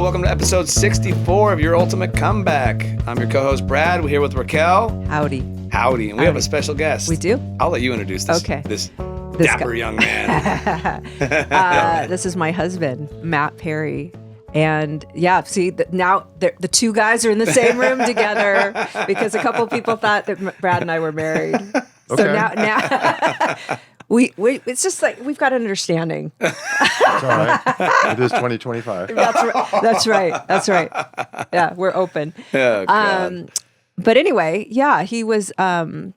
Hello, welcome to episode 64 of Your Ultimate Comeback. I'm your co-host, Brad. We're here with Raquel. Howdy. And we have a special guest. We do? I'll let you introduce this, Okay. this dapper young man. This is my husband, Matt Perry. And yeah, see, now the two guys are in the same room together because a couple people thought that Brad and I were married. Okay. So now we it's just like we've got an understanding. It's all right. It is 2025. That's right. Yeah, we're open. Oh, God. But anyway, yeah, he was an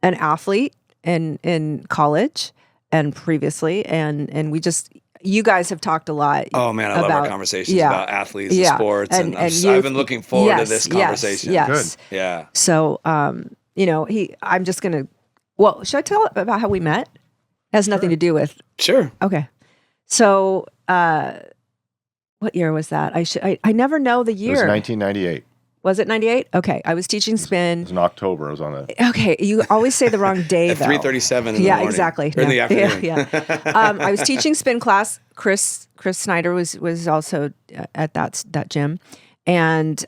athlete in college and previously, and we just. You guys have talked a lot. Oh man, I love our conversations about athletes and sports, and I've been looking forward to this conversation. Yes. Good. Yeah. So, I'm just gonna. Well, should I tell about how we met? It has nothing to do with. Sure. Okay. So, what year was that? I never know the It year. was 1998. Was it 98? Okay, I was teaching It spin. was in October. I was on a. Okay, you always say the wrong day At though. 3:37 in the Yeah, morning. exactly. Or in the afternoon. Yeah. I was teaching spin class. Chris Snyder was also at that gym, and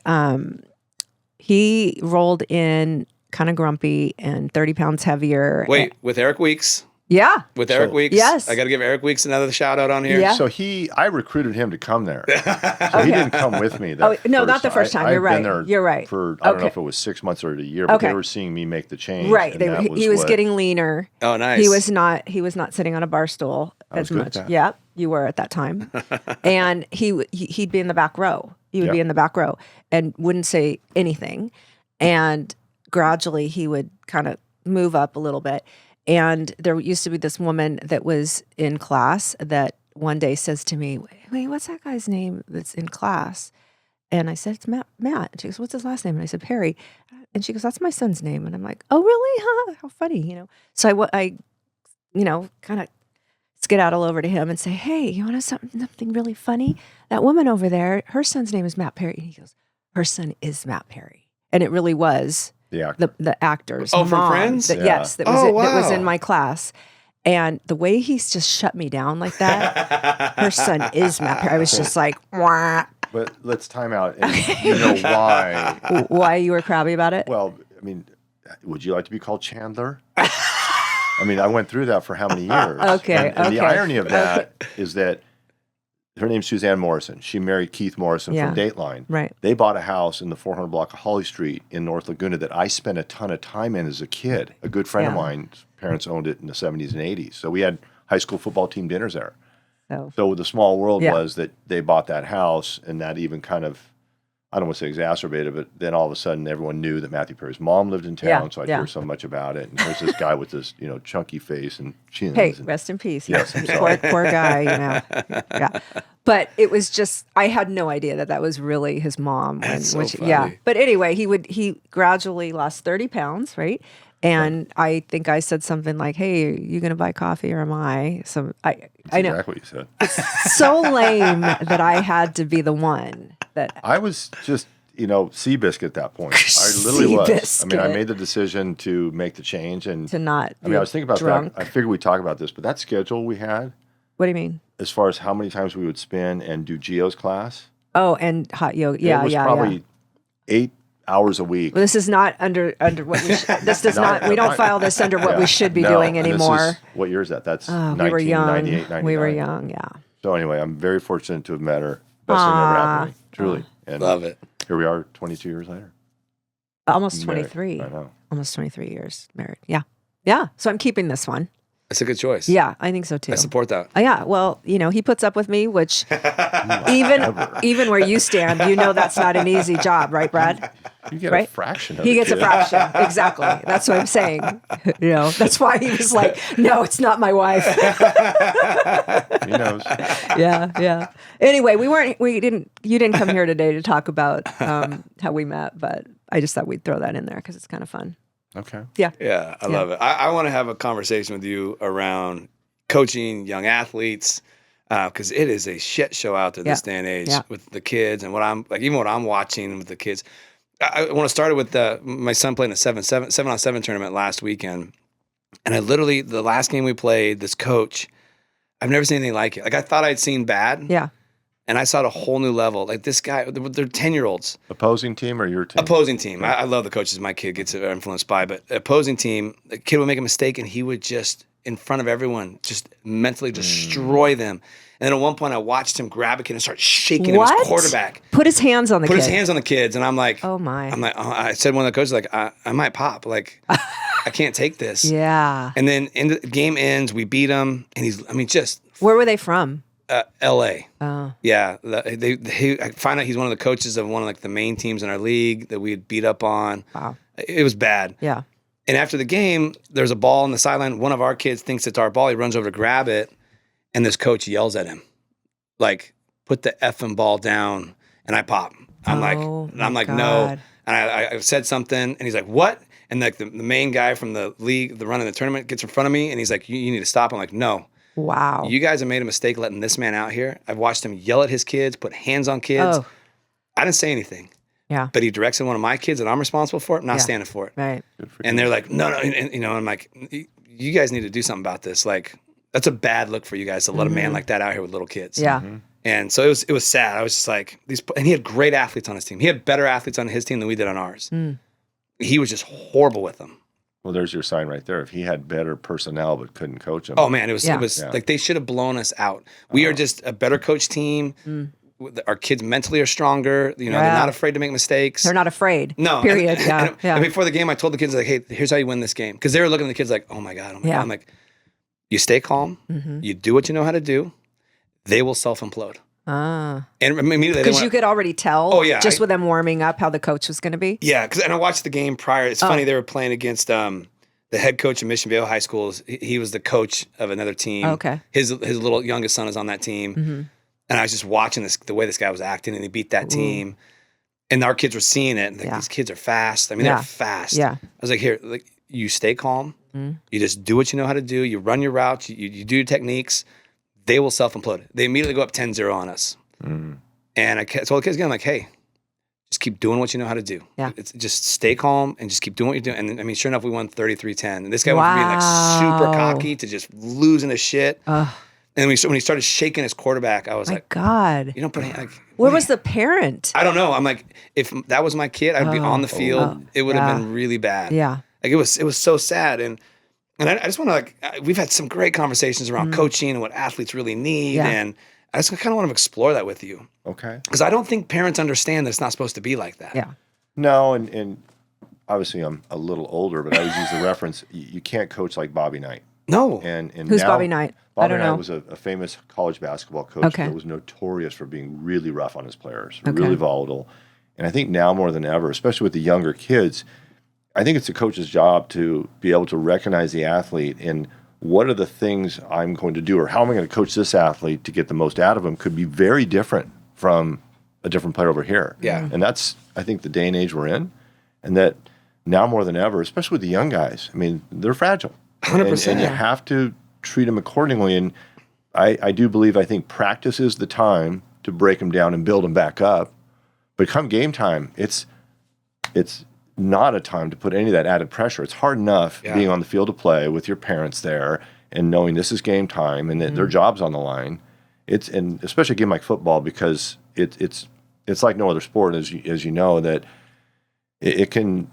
he rolled in kind of grumpy and 30 pounds heavier. Wait, with Eric Weeks? Yeah. With Eric Weeks? Yes. I got to give Eric Weeks another shout out on here. Yeah. So I recruited him to come there. So he didn't come with me. No, not the first time. I've You're right. Been there You're right. For I don't know Okay. if it was 6 months or a year, but Okay. they were seeing me make the change. Right. and He was getting leaner. Oh, nice. He was not sitting on a bar stool as good at much. that. Yeah, you were at that time. And he'd be in the back row. He would be Yep. in the back row and wouldn't say anything. And gradually he would kind of move up a little bit. And there used to be this woman that was in class that one day says to me, "Wait, what's that guy's name that's in class?" And I said, "It's Matt." And she goes, "What's his last name?" And I said, "Perry." And she goes, "That's my son's name." And I'm like, "Oh, really? Huh? How funny, So I kind of skedaddle over to him and say, "Hey, you want to know something really funny? That woman over there, her son's name is Matt Perry." And he goes, "Her son is Matt Perry." And it really was the actor's from mom. Friends? Yes, that was that was in wow. my class. And the way he's just shut me down like that, her son is Matt Perry. I was just like, wah. But let's time out. And you know why? Why you were crabby about it? Well, I mean, would you like to be called Chandler? I mean, I went through that for how many years? Okay, And the okay. irony of that is that her name's Suzanne Morrison. She married Keith Morrison Yeah. from Dateline. Right. They bought a house in the 400 block of Holly Street in North Laguna that I spent a ton of time in as a kid. A good friend of Yeah. mine's parents owned it in the 70s and 80s. So we had high school football team dinners there. So So the small world Yeah. was that they bought that house, and that even kind of, I don't want to say exacerbated, but then all of a sudden everyone knew that Matthew Perry's mom lived in town, Yeah, so I'd yeah. hear so much about it. And there's this guy with this, chunky face and chins. hey, and, rest in peace. Yes, I'm Poor guy, Yeah. But it was just, I had no idea that was really his mom. That's so Yeah. funny. But anyway, he gradually lost 30 pounds, right? And I think I said something like, "Hey, are you going to buy coffee or am I?" So I know. Exactly what you said. So lame that I had to be the one that, I was just, Seabiscuit at that point. I literally was. I mean, I Seabiscuit. made the decision to make the change. And to not I mean, I was thinking about drunk. that. I figured we'd talk about this, but that schedule we had, What do you mean? as far as how many times we would spin and do Gio's class, Oh, and hot yoga. Yeah, it was yeah, probably yeah. 8 hours a week. Well, this is not under what we this does not, we don't file this under what Yeah. we should be No, doing and this anymore. is- what year is that? That's We were young. 1998, We were 99. young, yeah. So anyway, I'm very fortunate to have met her. Best thing ever happened to me, truly. And Love it. here we are 22 years later. Almost Married. 23. I know. Almost 23 years married. Yeah. Yeah. So I'm keeping this one. That's a good choice. Yeah, I think so too. I support that. Yeah. Well, he puts up with me, which even where you stand, that's not an easy job, right, Brad? You get Right? a fraction of He it, gets a kid. fraction. Exactly. That's what I'm saying. That's why he was like, "No, it's not my wife." He knows. Yeah. Anyway, you didn't come here today to talk about how we met, but I just thought we'd throw that in there because it's kind of fun. Okay. Yeah. Yeah, I love it. I want to have a conversation with you around coaching young athletes because it is a shit show out there this day and age with the kids and what I'm watching with the kids. I want to start it with my son playing a 7-on-7 tournament last weekend, and I literally the last game we played, this coach, I've never seen anything like it. Like I thought I'd seen bad, Yeah. And I saw it a whole new level. Like this guy, they're 10-year-olds. Opposing team or your team? Opposing team. I love the coaches my kid gets influenced by, but opposing team, the kid would make a mistake and he would just, in front of everyone, just mentally destroy them. And then at one point I watched him grab a kid and start shaking him as quarterback. Put his hands on the Put his hands on the kids. And I'm like, oh my. I said to one of the coaches, like, I might pop. Like, I can't take this. Yeah. And then the game ends, we beat him. And just. Where were they from? L.A. Oh. Yeah. I find out he's one of the coaches of one of like the main teams in our league that we had beat up on. Wow. It was bad. Yeah. And after the game, there's a ball on the sideline. One of our kids thinks it's our ball. He runs over to grab it. And this coach yells at him, like, put the effing ball down. And I pop. I'm like, no. And I said something. And he's like, what? And like the main guy from the league, the running the tournament, gets in front of me. And he's like, you need to stop. I'm like, no. Wow. You guys have made a mistake letting this man out here. I've watched him yell at his kids, put hands on kids. Oh. I didn't say anything. Yeah. But he directs one of my kids that I'm responsible for it. I'm not standing for it. Right. And they're like, no. And, I'm like, you guys need to do something about this. Like, that's a bad look for you guys to let a man like that out here with little kids. Yeah. Mm-hmm. And so it was sad. I was just like, and he had great athletes on his team. He had better athletes on his team than we did on ours. He was just horrible with them. Well, there's your sign right there. If he had better personnel but couldn't coach them. Oh man, it was like they should have blown us out. We are just a better coach team. Our kids mentally are stronger. They're not afraid to make mistakes. They're not afraid. No. Period. And before the game, I told the kids, like, hey, here's how you win this game. Because they were looking at the kids like, oh my God. I'm like, you stay calm. You do what you know how to do. They will self-implode. And immediately, because you could already tell. Oh yeah, just with them warming up how the coach was going to be. Yeah, and I watched the game prior. It's funny, they were playing against the head coach of Mission Viejo High School. He was the coach of another team. Okay, his little youngest son is on that team, and I was just watching the way this guy was acting, and he beat that team, and our kids were seeing it. And like, these kids are fast. I mean, they're fast. Yeah, I was like, here, like, you stay calm. You just do what you know how to do. You run your routes. You do your techniques. They will self-implode. They immediately go up 10-0 on us. And I told the kids again, I'm like, hey, just keep doing what you know how to do. Yeah. It's just stay calm and just keep doing what you're doing. And I mean, sure enough, we won 33-10. And this guy went from being like super cocky to just losing his shit. And when he started shaking his quarterback, I was like, God. You don't put like, where was the parent? I don't know. I'm like, if that was my kid, I'd be on the field. It would have been really bad. Yeah. Like it was so sad. And I just want to we've had some great conversations around coaching and what athletes really need. Yeah. And I just kind of want to explore that with you. Okay. Because I don't think parents understand that it's not supposed to be like that. Yeah. No, and obviously I'm a little older, but I always use the reference, you can't coach like Bobby Knight. No. And who's now, Bobby Knight? Bobby Knight was a famous college basketball coach that was notorious for being really rough on his players, really volatile. And I think now more than ever, especially with the younger kids, I think it's the coach's job to be able to recognize the athlete and what are the things I'm going to do or how am I going to coach this athlete to get the most out of him could be very different from a different player over here. Yeah. And that's, I think, the day and age we're in. And that now more than ever, especially with the young guys, I mean, they're fragile. 100%. And you have to treat them accordingly. And I do believe, I think practice is the time to break them down and build them back up. But come game time, it's not a time to put any of that added pressure. It's hard enough being on the field of play with your parents there and knowing this is game time and that their job's on the line. And especially a game like football because it's like no other sport, as you know, that it can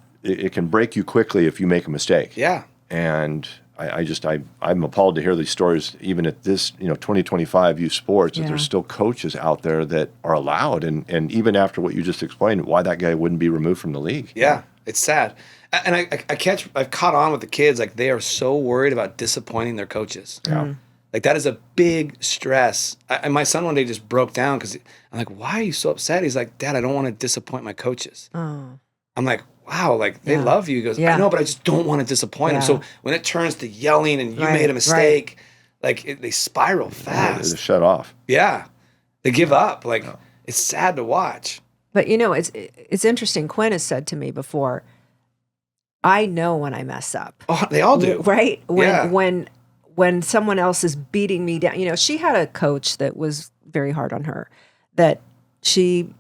break you quickly if you make a mistake. Yeah. And I'm appalled to hear these stories, even at this 2025 youth sports, that there's still coaches out there that are allowed, and even after what you just explained, why that guy wouldn't be removed from the league. Yeah, it's sad. And I've caught on with the kids, like they are so worried about disappointing their coaches. Yeah. Like that is a big stress. And my son one day just broke down because I'm like, why are you so upset? He's like, Dad, I don't want to disappoint my coaches. Oh. I'm like, wow, like they love you. He goes, I know, but I just don't want to disappoint them. So when it turns to yelling and you made a mistake, like they spiral fast. They shut off. Yeah. They give up. Like it's sad to watch. But it's interesting. Quinn has said to me before, I know when I mess up. Oh, they all do. Right? When someone else is beating me down. She had a coach that was very hard on her that she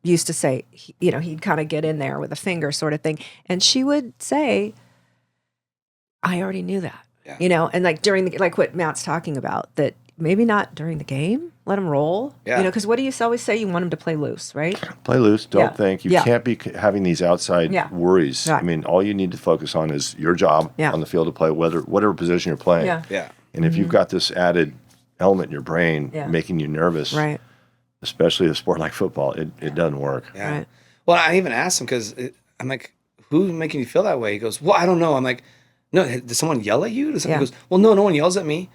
used to say, he'd kind of get in there with a finger sort of thing. And she would say, I already knew that, and like during like what Matt's talking about, that maybe not during the game. let them roll. Yeah. You know, because what do you always say? You want them to play loose, right? Play loose. Don't think. You Yeah. can't be having these outside worries. Right. I mean, all you need to focus on is your job on the field to play, whatever position you're playing. Yeah. Yeah. And if you've got this added element in your brain making you nervous, Right. especially a sport like football, it doesn't work. Yeah. Right. Well, I even asked him because I'm like, who's making you feel that way? He goes, well, I don't know. I'm like, no, did someone yell at you? He goes, well, no one yells at me.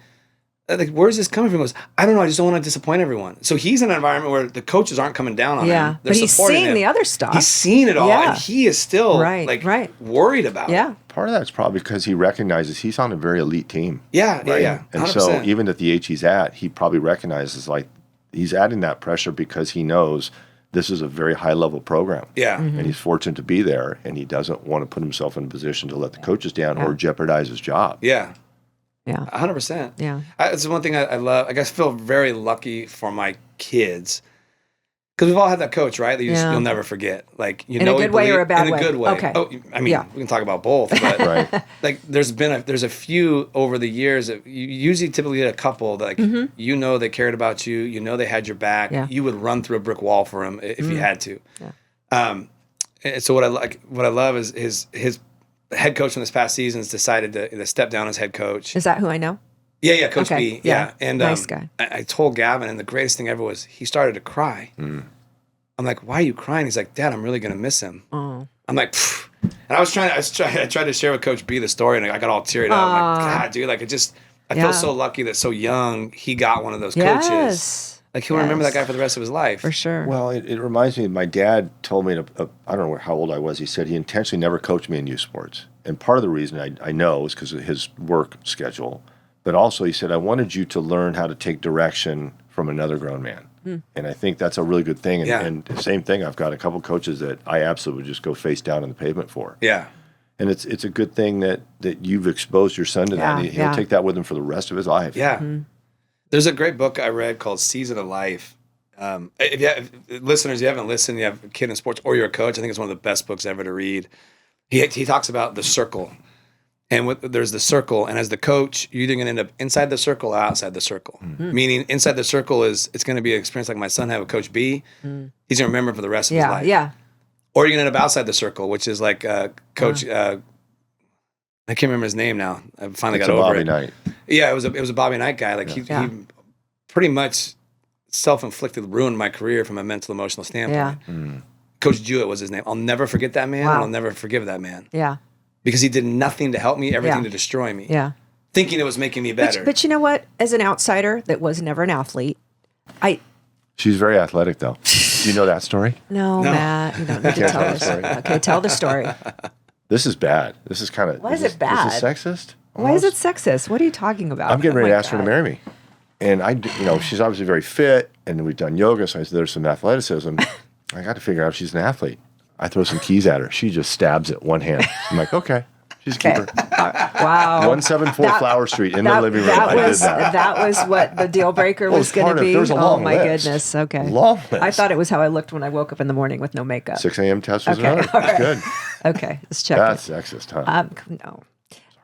Like, where's this coming from? He goes, I don't know. I just don't want to disappoint everyone. So he's in an environment where the coaches aren't coming down on him. They're But he's supporting seeing him. the other stuff. He's seen it all, Yeah. and he is still worried about it. Part of that's probably because he recognizes he's on a very elite team. Yeah, right? yeah. 100%. And so even at the age he's at, he probably recognizes like he's adding that pressure because he knows this is a very high level program. Yeah. And he's fortunate to be there, and he doesn't want to put himself in a position to let the coaches down or jeopardize his job. Yeah. Yeah. 100%. Yeah. It's one thing I love. I guess I feel very lucky for my kids. Because we've all had that coach, right? That you'll never forget. Like, you in know, a good way or a bad way? In a good way. Okay. Oh, I mean, we can talk about both. But Right. like, there's a few over the years that you usually typically get a couple that like, you know, they cared about you. You know, they had your back. Yeah. You would run through a brick wall for them if you had to. Yeah. And so what I love is his head coach from this past season has decided to step down as head coach. Is that who I know? Yeah, Coach Okay. B. Yeah. And nice guy. I told Gavin, and the greatest thing ever was he started to cry. I'm like, why are you crying? He's like, Dad, I'm really going to miss him. Oh. I'm like, pfft. And I tried to share with Coach B the story, and I got all teared up. I'm like, God, dude, like I feel so lucky that so young he got one of those coaches. Like he'll remember that guy for the rest of his life. For sure. Well, it reminds me, my dad told me, I don't know how old I was, he said he intentionally never coached me in youth sports. And part of the reason I know is because of his work schedule. But also he said, I wanted you to learn how to take direction from another grown man. And I think that's a really good thing. And the same thing, I've got a couple coaches that I absolutely would just go face down on the pavement for. Yeah. And it's a good thing that you've exposed your son to that. And he'll take that with him for the rest of his life. Yeah. There's a great book I read called Season of Life. If listeners, you haven't listened, you have a kid in sports or you're a coach, I think it's one of the best books ever to read. He talks about the circle. And there's the circle, and as the coach, you're either going to end up inside the circle or outside the circle. Meaning, inside the circle it's going to be an experience like my son had with Coach B. He's going to remember it for the rest of his life. Yeah. Or you're going to end up outside the circle, which is like Coach. I can't remember his name now. I finally got over Bobby it. Knight. Yeah, it was a Bobby Knight guy. Like he pretty much self-inflicted ruin in my career from a mental emotional standpoint. Yeah. Coach Jewett was his name. I'll never forget that man. Wow. And I'll never forgive that man. Yeah. Because he did nothing to help me, everything to destroy me. Yeah. Thinking it was making me better. But you know what? As an outsider that was never an athlete, She's very athletic, though. Do you know that story? No, Matt, you don't need to tell tell the us. story. Okay, tell the story. This is bad. This is kind of. Why is it bad? Is it sexist? Why is it sexist? What are you talking about? I'm getting ready Oh to my ask her to God. marry me. And she's obviously very fit, and we've done yoga, so I said there's some athleticism. I got to figure out if she's an athlete. I throw some keys at her. She just stabs it one hand. I'm like, okay, she's a keeper. Wow. 174 Flower Street in the living room. I did that. That was what the deal breaker Well, was it's going part to of- be. there's a Oh long my list. goodness. Okay. Long list. I thought it was how I looked when I woke up in the morning with no makeup. 6 a.m. test was Okay, another. all That's right. good. Okay, let's check That's it. sexist, huh?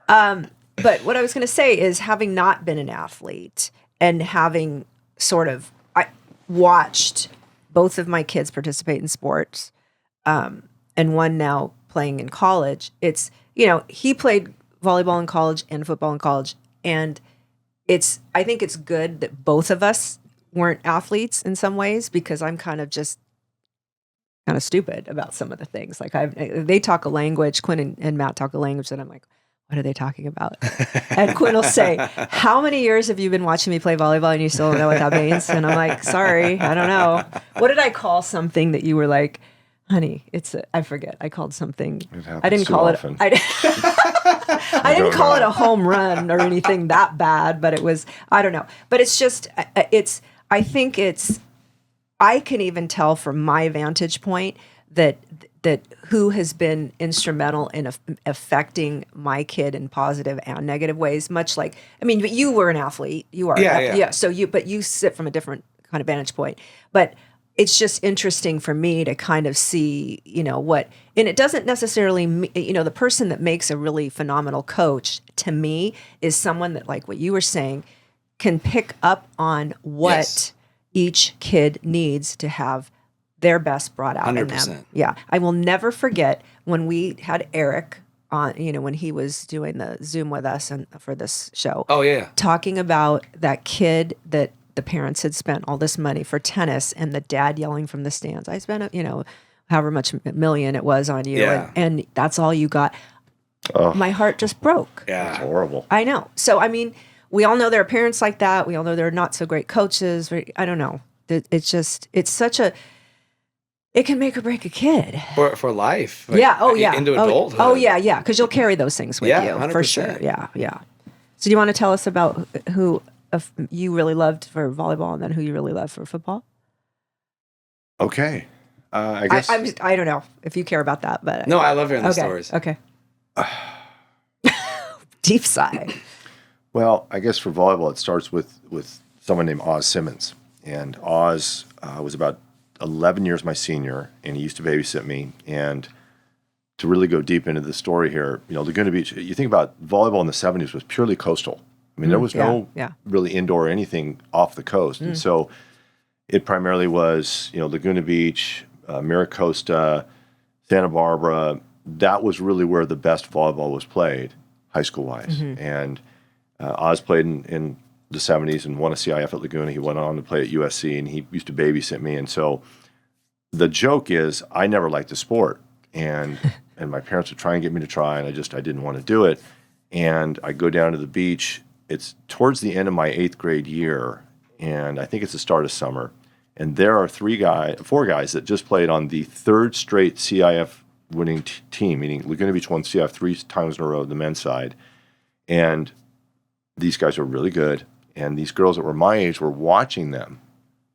No. But what I was going to say is having not been an athlete and having I watched both of my kids participate in sports, and one now playing in college. It's, he played volleyball in college and football in college. And I think it's good that both of us weren't athletes in some ways, because I'm kind of stupid about some of the things. Like they talk a language, Quinn and Matt talk a language that I'm like, what are they talking about? And Quinn will say, how many years have you been watching me play volleyball and you still don't know what that means? And I'm like, sorry, I don't know. What did I call something that you were like, honey, I forget. I called something. I didn't call it. I didn't call it a home run or anything that bad, but it was, I don't know. But it's just, I can even tell from my vantage point that who has been instrumental in affecting my kid in positive and negative ways, much like, but you were an athlete. You are. Yeah. So you sit from a different kind of vantage point. But it's just interesting for me to kind of see, and it doesn't necessarily, the person that makes a really phenomenal coach to me is someone that, like what you were saying, can pick up on what each kid needs to have their best brought out in them. 100%. Yeah. I will never forget when we had Eric on, when he was doing the Zoom with us and for this show. Oh, yeah. Talking about that kid that the parents had spent all this money for tennis and the dad yelling from the stands, I spent, however much million it was on you. Yeah. And that's all you got. Oh, My heart just broke. it's Yeah. horrible. I know. So, I mean, we all know there are parents like that. We all know there are not so great coaches. I don't know. It can make or break a kid. For life. Yeah. Oh, yeah. Into adulthood. Oh, yeah. Yeah. Because you'll carry those things with Yeah, you 100%. for sure. Yeah. Yeah. So, do you want to tell us about who you really loved for volleyball and then who you really loved for football? Okay. I guess. I don't know if you care about that, but No, I love hearing the okay. stories. Okay. Deep sigh. Well, I guess for volleyball, it starts with someone named Oz Simmons. And Oz was about 11 years my senior, and he used to babysit me. And to really go deep into the story here, Laguna Beach, you think about volleyball in the 70s was purely coastal. I mean, there was no really indoor or anything off the coast. And so it primarily was, Laguna Beach, Miracosta, Santa Barbara. That was really where the best volleyball was played, high school-wise. And Oz played in the 70s and won a CIF at Laguna. He went on to play at USC, and he used to babysit me. And so the joke is I never liked the sport. And my parents would try and get me to try, and I didn't want to do it. And I go down to the beach. It's towards the end of my 8th grade year, and I think it's the start of summer. And there are 4 guys that just played on the 3rd straight CIF winning team, meaning Laguna Beach won CIF 3 times in a row, the men's side. And these guys were really good. And these girls that were my age were watching them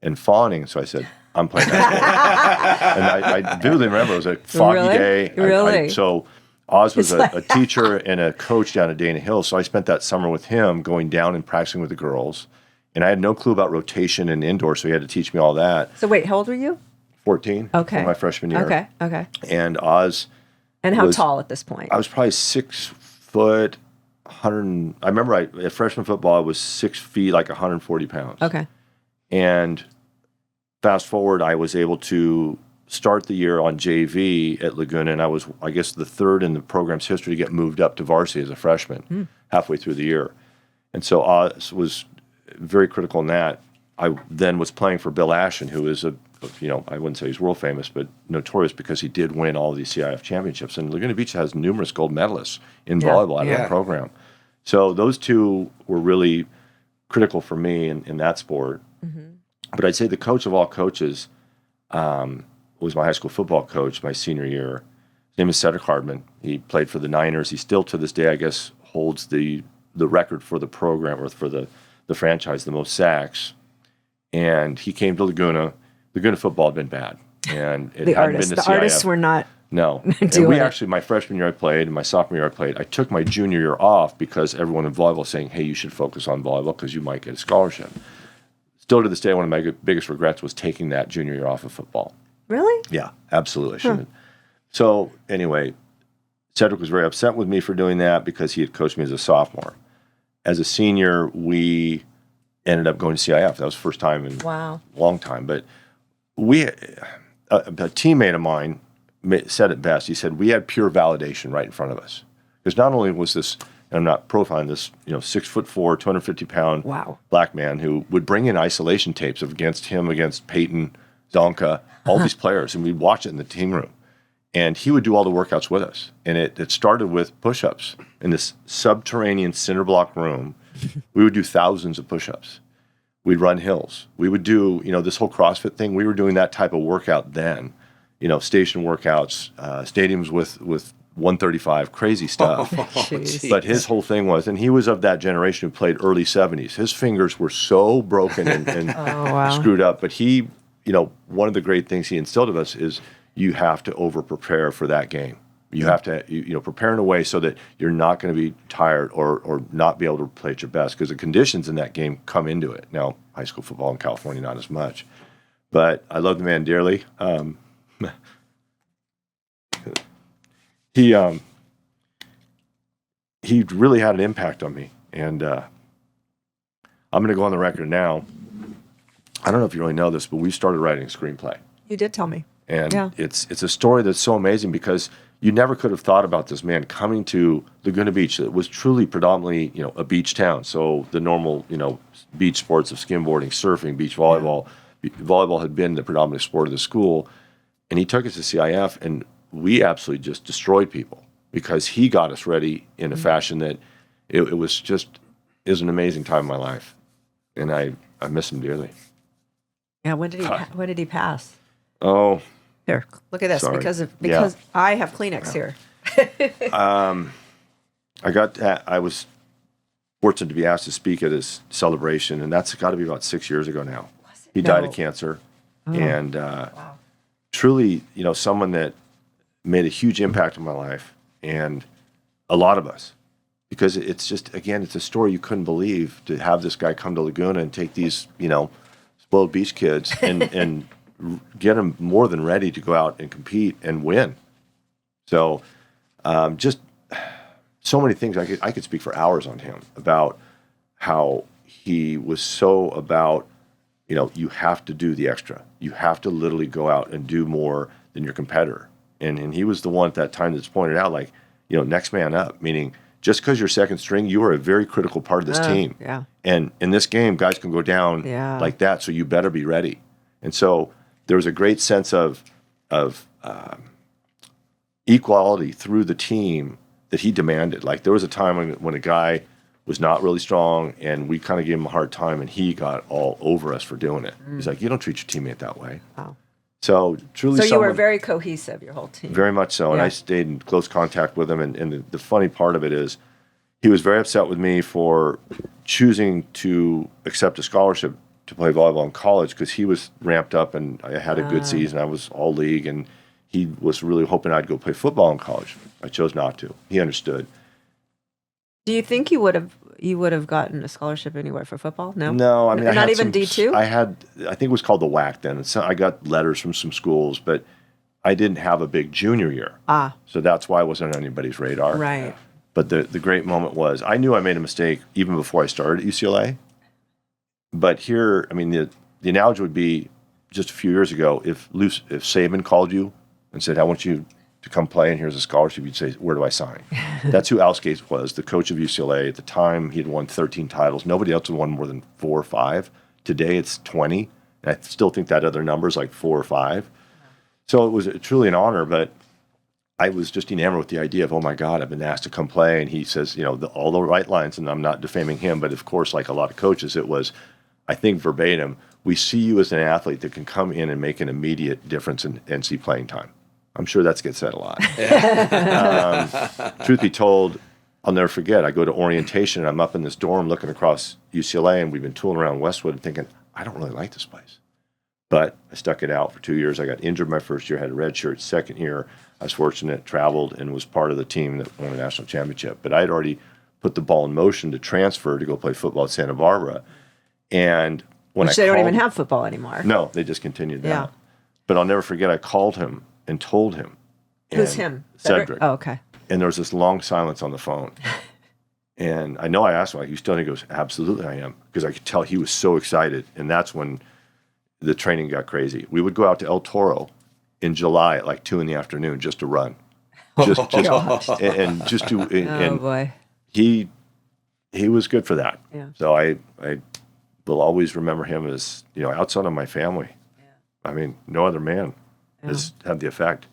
and fawning. So I said, I'm playing basketball. And I vividly remember it was a foggy day. Really? So Oz was a teacher and a coach down at Dana Hill. So I spent that summer with him going down and practicing with the girls. And I had no clue about rotation and indoor, so he had to teach me all that. So wait, how old were you? 14. Okay. For my freshman year. Okay. And Oz. And how tall at this point? I was probably 6 foot, 100. I remember at freshman football, I was 6 feet, like 140 pounds. Okay. And fast forward, I was able to start the year on JV at Laguna, and I was, I guess, the 3rd in the program's history to get moved up to varsity as a freshman halfway through the year. And so Oz was very critical in that. I then was playing for Bill Ashton, who is I wouldn't say he's world famous, but notorious because he did win all these CIF championships. And Laguna Beach has numerous gold medalists in volleyball out of that program. So those two were really critical for me in that sport. But I'd say the coach of all coaches was my high school football coach my senior year. His name is Cedric Hardman. He played for the Niners. He still, to this day, I guess, holds the record for the program or for the franchise, the most sacks. And he came to Laguna. Laguna football had been bad. And it hadn't been the CIF. Artists were not No. And we actually, my freshman year I played, and my sophomore year I played. I took my junior year off because everyone in volleyball was saying, hey, you should focus on volleyball because you might get a scholarship. Still to this day, one of my biggest regrets was taking that junior year off of football. Really? Yeah, absolutely. I shouldn't. So anyway, Cedric was very upset with me for doing that because he had coached me as a sophomore. As a senior, we ended up going to CIF. That was the first time in a long time. But a teammate of mine said it best. He said, we had pure validation right in front of us. Because not only was this, and I'm not profiling this, 6'4", 250-pound black man who would bring in isolation tapes against Peyton, Zonka, all these players, and we'd watch it in the team room. And he would do all the workouts with us. And it started with push-ups in this subterranean cinder block room. We would do thousands of push-ups. We'd run hills. We would do, this whole CrossFit thing. We were doing that type of workout then. Station workouts, stadiums with 135, crazy stuff. But his whole thing was, and he was of that generation who played early 70s. His fingers were so broken and screwed up. But he, one of the great things he instilled of us is you have to over-prepare for that game. You have to, prepare in a way so that you're not going to be tired or not be able to play at your best because the conditions in that game come into it. Now, high school football in California, not as much. But I love the man dearly. He really had an impact on me. And I'm going to go on the record now. I don't know if you really know this, but we started writing a screenplay. You did tell me. And it's a story that's so amazing because you never could have thought about this man coming to Laguna Beach. It was truly predominantly, a beach town. So the normal, beach sports of skimboarding, surfing, beach volleyball. Volleyball had been the predominant sport of the school. And he took us to CIF, and we absolutely just destroyed people because he got us ready in a fashion that it was an amazing time in my life. And I miss him dearly. Yeah, when did he pass? Oh. Here, look at this. Sorry. Because I have Kleenex here. I was fortunate to be asked to speak at his celebration, and that's got to be about 6 years ago now. He died of cancer, and truly, someone that made a huge impact on my life and a lot of us, because it's just, again, it's a story you couldn't believe to have this guy come to Laguna and take these, spoiled beach kids and get them more than ready to go out and compete and win. So, just so many things. I could speak for hours on him about how he was so about, you have to do the extra. You have to literally go out and do more than your competitor. And he was the one at that time that's pointed out, like, next man up, meaning just because you're second string, you are a very critical part of this team. Yeah. And in this game, guys can go down like that, so you better be ready. And so there was a great sense of equality through the team that he demanded. Like, there was a time when a guy was not really strong, and we kind of gave him a hard time, and he got all over us for doing it. He's like, you don't treat your teammate that way. Wow. So truly, you were very cohesive, your whole team. Very much so, and I stayed in close contact with him. And the funny part of it is, he was very upset with me for choosing to accept a scholarship to play volleyball in college because he was ramped up, and I had a good season. I was all league, and he was really hoping I'd go play football in college. I chose not to. He understood. Do you think you would have gotten a scholarship anywhere for football? No. No, I mean, not even D2. I think it was called the WAC then. So I got letters from some schools, but I didn't have a big junior year. So that's why I wasn't on anybody's radar. Right. But the great moment was, I knew I made a mistake even before I started at UCLA. But here, I mean, the analogy would be just a few years ago, if Saban called you and said, I want you to come play, and here's a scholarship, you'd say, where do I sign? That's who Al Skates was, the coach of UCLA. At the time, he had won 13 titles. Nobody else had won more than 4 or 5. Today, it's 20. And I still think that other number is like 4 or 5. So it was truly an honor, but I was just enamored with the idea of, oh my God, I've been asked to come play. And he says, all the right lines, and I'm not defaming him, but of course, like a lot of coaches, it was, I think verbatim, we see you as an athlete that can come in and make an immediate difference in NC playing time. I'm sure that gets said a lot. Truth be told, I'll never forget, I go to orientation, and I'm up in this dorm looking across UCLA, and we've been tooling around Westwood and thinking, I don't really like this place. But I stuck it out for 2 years. I got injured my first year, had a red shirt. Second year, I was fortunate, traveled, and was part of the team that won a national championship. But I had already put the ball in motion to transfer to go play football at Santa Barbara. And when they don't even have football anymore. No, they just continued that. But I'll never forget, I called him and told him. Who's him? Cedric. Oh, okay. And there was this long silence on the phone. And I know I asked him, like, you still? And he goes, absolutely I am. Because I could tell he was so excited. And that's when the training got crazy. We would go out to El Toro in July at like 2 p.m. just to run. Just and just to and boy. He was good for that. Yeah. So I will always remember him as, outside of my family. Yeah. I mean, no other man has had the effect.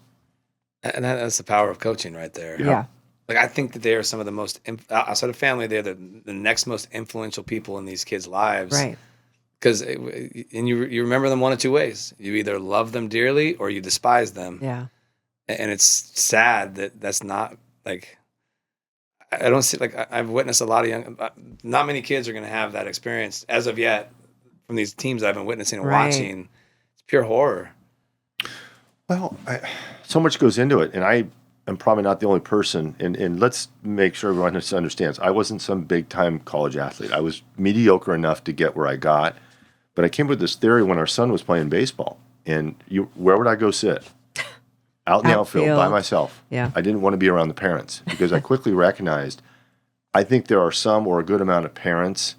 And that's the power of coaching right there. Yeah. Like, I think that they are some of the most, outside of family, they're the next most influential people in these kids' lives. Right. Because, and you remember them one of two ways. You either love them dearly or you despise them. Yeah. And it's sad that that's not, like, I don't see, like, I've witnessed a lot of not many kids are going to have that experience as of yet from these teams I've been witnessing and watching. It's pure horror. Well, so much goes into it, and I am probably not the only person, and let's make sure everyone understands, I wasn't some big-time college athlete. I was mediocre enough to get where I got, but I came up with this theory when our son was playing baseball, and where would I go sit? Out in the outfield by myself. Yeah. I didn't want to be around the parents, because I quickly recognized, I think there are some or a good amount of parents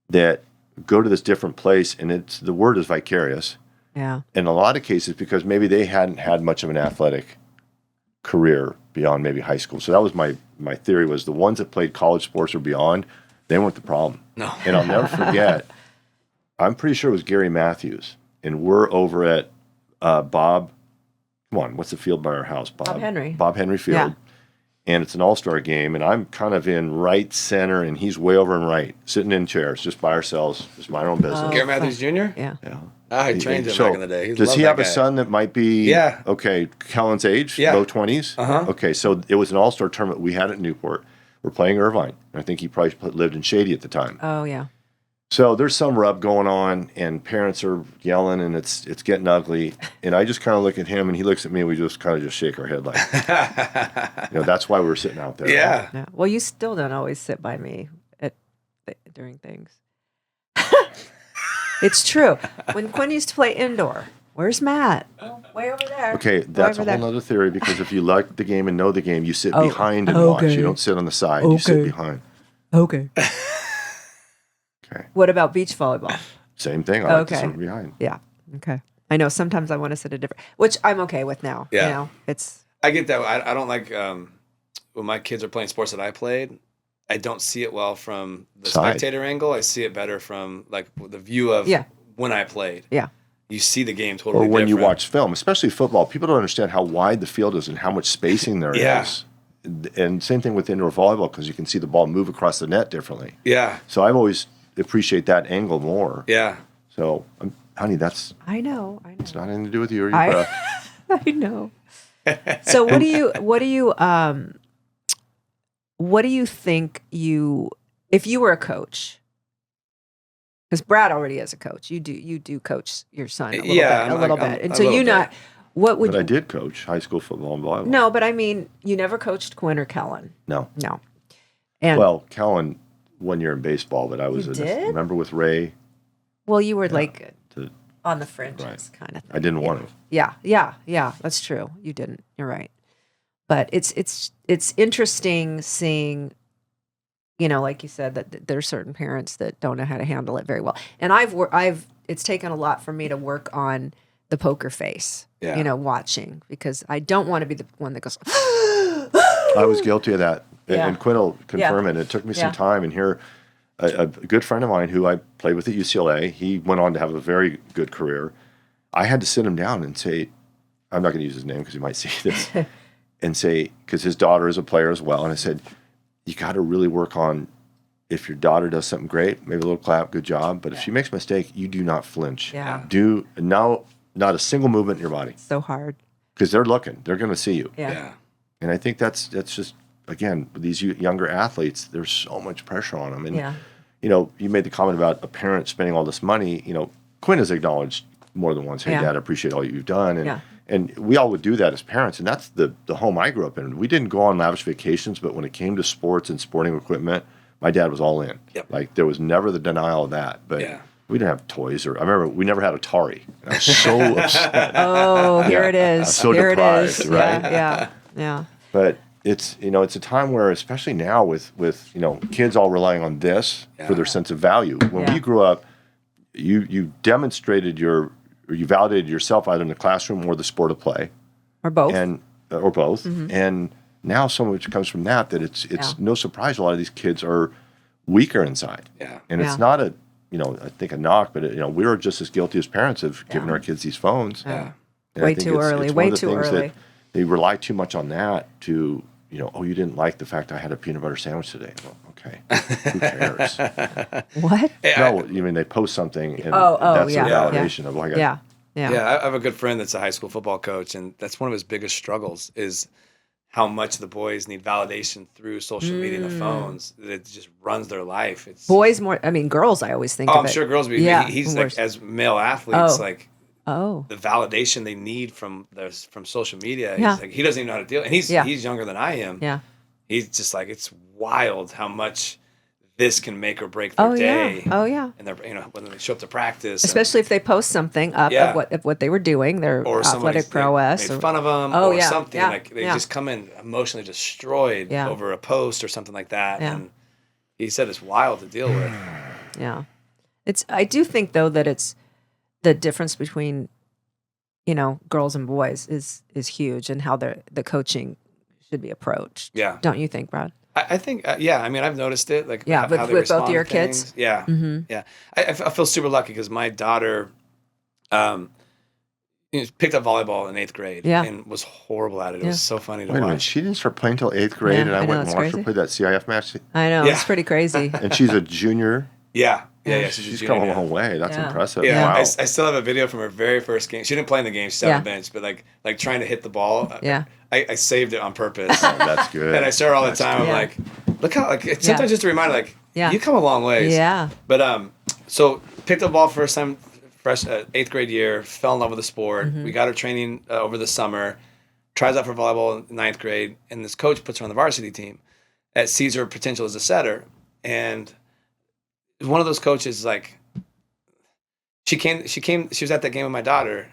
that go to this different place, and the word is vicarious. Yeah. In a lot of cases, because maybe they hadn't had much of an athletic career beyond maybe high school. So that was my theory, was the ones that played college sports or beyond, they weren't the problem. No. And I'll never forget, I'm pretty sure it was Gary Matthews, and we're over at Bob, come on, what's the field by our house? Bob Henry. Bob Henry Field. Yeah. And it's an all-star game, and I'm kind of in right center, and he's way over in right, sitting in chairs, just by ourselves, just mind our own business. Gary Matthews Jr.? Yeah. I trained him back in the day. Does he have a son that might be, Yeah. okay, Kellen's age, Yeah. low 20s? Uh-huh. Okay, so it was an all-star tournament we had at Newport. We're playing Irvine. I think he probably lived in Shady at the time. Oh, yeah. So there's some rub going on, and parents are yelling, and it's getting ugly. And I just kind of look at him, and he looks at me, and we just kind of just shake our head like, that's why we were sitting out there. Yeah. Yeah. Well, you still don't always sit by me during things. It's true. When Quinn used to play indoor, where's Matt? Oh, way over there. Okay, that's a whole other theory, because if you like the game and know the game, you sit behind and watch. You don't sit on the side. You sit behind. Okay. Okay. What about beach volleyball? Same thing. I like to sit behind. Yeah. Okay. I know sometimes I want to sit a different, which I'm okay with now. Yeah. You know, it's. I get that. I don't like when my kids are playing sports that I played. I don't see it well from the spectator angle. I see it better from like the view of when I played. Yeah. You see the game totally Or when different. you watch film, especially football, people don't understand how wide the field is and how much spacing there is. And same thing with indoor volleyball, because you can see the ball move across the net differently. Yeah. So I've always appreciate that angle more. Yeah. So, honey, that's. I know. It's not anything to do with you or your breath. I know. So what do you think if you were a coach? Because Brad already is a coach. You do coach your son a little bit. And so what would I did coach high school football and volleyball. No, but I mean, you never coached Quinn or Kellen. No. And well, Kellen 1 year in baseball, but I was remember with Ray. Well, you were on the fringes kind of thing. I didn't want to. Yeah. That's true. You didn't. You're right. But it's interesting seeing, like you said, that there's certain parents that don't know how to handle it very well. And it's taken a lot for me to work on the poker face, watching, because I don't want to be the one that goes. I was guilty of that, and Quinn will confirm it. It took me some time, and here, a good friend of mine who I played with at UCLA, he went on to have a very good career. I had to sit him down and say, I'm not going to use his name because he might see this, and say, because his daughter is a player as well, and I said, you got to really work on, if your daughter does something great, maybe a little clap, good job, but if she makes a mistake, you do not flinch. Yeah. Not a single movement in your body. So hard. Because they're looking. They're going to see you. Yeah. And I think that's just, again, these younger athletes, there's so much pressure on them. And, you made the comment about a parent spending all this money. Quinn has acknowledged more than once, hey, Dad, I appreciate all you've done. And we all would do that as parents. And that's the home I grew up in. We didn't go on lavish vacations, but when it came to sports and sporting equipment, my dad was all in. Yep. Like, there was never the denial of that. But we didn't have toys. I remember we never had Atari. I was so upset. Oh, here it is. So here deprived, it is. right? Yeah. But it's it's a time where, especially now with kids all relying on this for their sense of value. When we grew up, you demonstrated you validated yourself either in the classroom or the sport of play, or both, or both. Mm-hmm. And now so much comes from that it's no surprise a lot of these kids are weaker inside. Yeah, and it's not a I think a knock, but we were just as guilty as parents of giving our kids these phones. Yeah. Way too early. Way too early. They rely too much on that to, you didn't like the fact I had a peanut butter sandwich today. Well, okay. Who cares? What? No, they post something and that's a validation of like, Yeah. I have a good friend that's a high school football coach, and that's one of his biggest struggles is how much the boys need validation through social media and the phones. It just runs their life. It's boys more. I mean, girls. I always think. I'm sure girls. He's like, as male athletes, the validation they need from social media. He's like, he doesn't even know how to deal. And he's younger than I am. Yeah. He's just like, it's wild how much this can make or break their day. Oh yeah. And they're when they show up to practice, especially if they post something up of what they were doing, their athletic prowess, made fun of them, or something like they just come in emotionally destroyed over a post or something like that. And he said it's wild to deal with. Yeah. I do think though that it's the difference between, girls and boys is huge, and how the coaching should be approached. Yeah. Don't you think, Brad? I think, yeah. I mean, I've noticed it. Like, Yeah, how they with both respond of your to things. kids? Yeah, yeah. I feel super lucky because my daughter, picked up volleyball in 8th grade. Yeah. And was horrible at it. It was so funny to Wait a minute, watch. she didn't start playing till 8th grade, Yeah, and I I know, went and it's watched crazy. her play that CIF match, I know, Yeah. it's pretty crazy. and she's a junior. Yeah. She's a She's junior come a now. long way. That's Yeah. impressive. Yeah, Wow. I still have a video from her very first game. She didn't play in the game; she sat on the bench, but like trying to hit the ball. Yeah. I saved it on purpose, That's good. and I show her all the time. I'm Yeah. like, look how it's sometimes just a reminder, like, Yeah. you come a long ways. Yeah. But so picked up the ball first time, 8th grade year. Fell in love with the sport. We got her training over the summer. Tries out for volleyball in 9th grade, and this coach puts her on the varsity team. Sees her potential as a setter, and one of those coaches like. She was at that game with my daughter,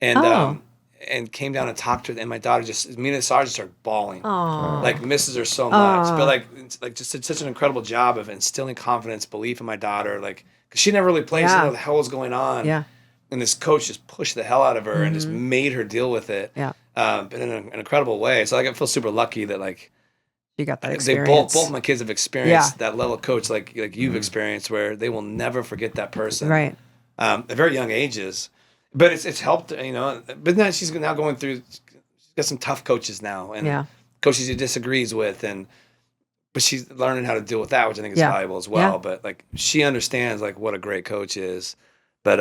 and came down and talked to her, and my daughter me and the sergeant started bawling. Aww. Like, misses her so much, but like just did such an incredible job of instilling confidence, belief in my daughter, like, because she never really played, she didn't know what the hell was going on. Yeah. And this coach just pushed the hell out of her and just made her deal with it. Yeah. But in an incredible way. So like, I feel super lucky that like You got that they experience. both my kids have experienced that level of coach like you've experienced, where they will never forget that person. Right. At very young ages, but it's helped, but now she's now going through, she's got some tough coaches now, and coaches she disagrees with, but she's learning how to deal with that, which I think is valuable as well. But like, she understands like what a great coach is. But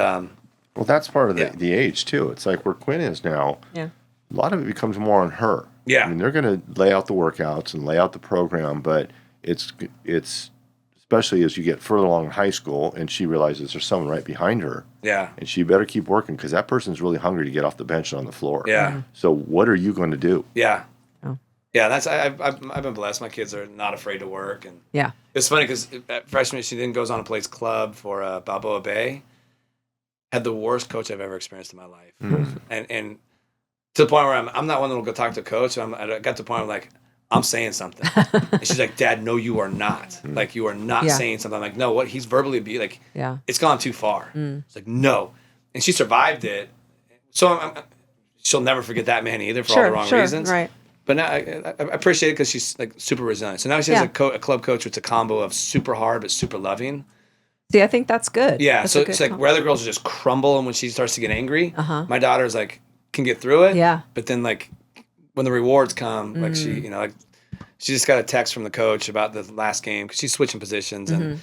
well, that's part of the age too. It's like where Quinn is now. Yeah. A lot of it becomes more on her. Yeah. I mean, they're going to lay out the workouts and lay out the program, but it's especially as you get further along in high school and she realizes there's someone right behind her. Yeah. And she better keep working because that person's really hungry to get off the bench and on the floor. Yeah. So what are you going to do? Yeah. Oh. Yeah, I've been blessed. My kids are not afraid to work, and Yeah. it's funny because at freshman she then goes on and plays club for Balboa Bay. Had the worst coach I've ever experienced in my life, and to the point where I'm not one that will go talk to a coach. I got to the point where I'm like, I'm saying something, and she's like, Dad, no, you are not. Like, you are not saying something. I'm like, no, what he's verbally like, it's gone too far. It's like, no, and she survived it. So she'll never forget that man either for all the wrong reasons. Right. But now I appreciate it because she's like super resilient. So now she has a club coach, which is a combo of super hard but super loving. See, I think that's good. Yeah, That's so a good it's like where other girls will just crumble, and when she starts to get angry, Uh-huh. my daughter's like can get through it. Yeah. But then like when the rewards come, like she just got a text from the coach about the last game because she's switching positions, and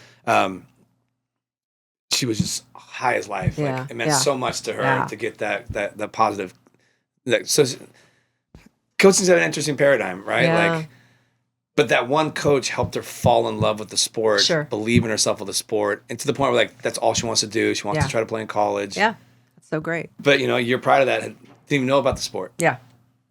she was just high as life. Yeah. Like, it meant so much to her Yeah. to get that positive. So coaching's an interesting paradigm, right? Yeah. Like, but that one coach helped her fall in love with the sport, Sure. believe in herself with the sport, and to the point where like that's all she wants to do. She wants to try to play in college. Yeah. That's so great. But you're proud of that. Didn't even know about the sport. Yeah.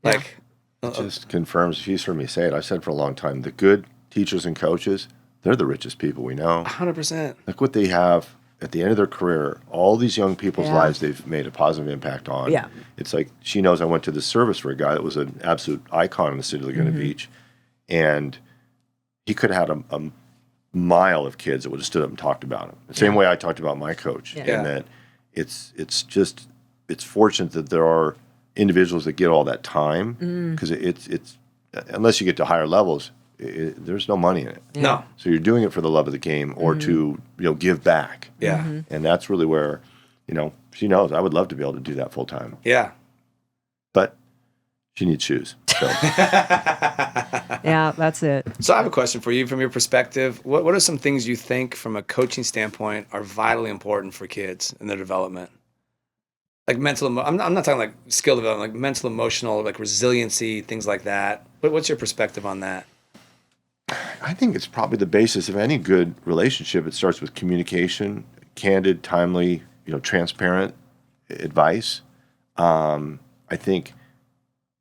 Like, It just confirms, she's heard me say it, I've said for a long time, the good teachers and coaches, they're the richest people we know. 100%. Look what they have at the end of their career, all these young people's lives they've made a positive impact on. Yeah. It's like, she knows I went to this service for a guy that was an absolute icon in the city of Laguna Beach, and he could have had a mile of kids that would have stood up and talked about him. The same way I talked about my coach, Yeah. and that it's fortunate that there are individuals that get all that time, because it's unless you get to higher levels, there's no money in it. Yeah. No. So you're doing it for the love of the game or to give back. Yeah. And that's really where she knows I would love to be able to do that full time, Yeah. but she needs shoes. So Yeah, that's it. So I have a question for you from your perspective. What are some things you think from a coaching standpoint are vitally important for kids in their development? Like mental, I'm not talking like skill development, like mental, emotional, like resiliency, things like that. What's your perspective on that? I think it's probably the basis of any good relationship. It starts with communication, candid, timely, transparent advice. I think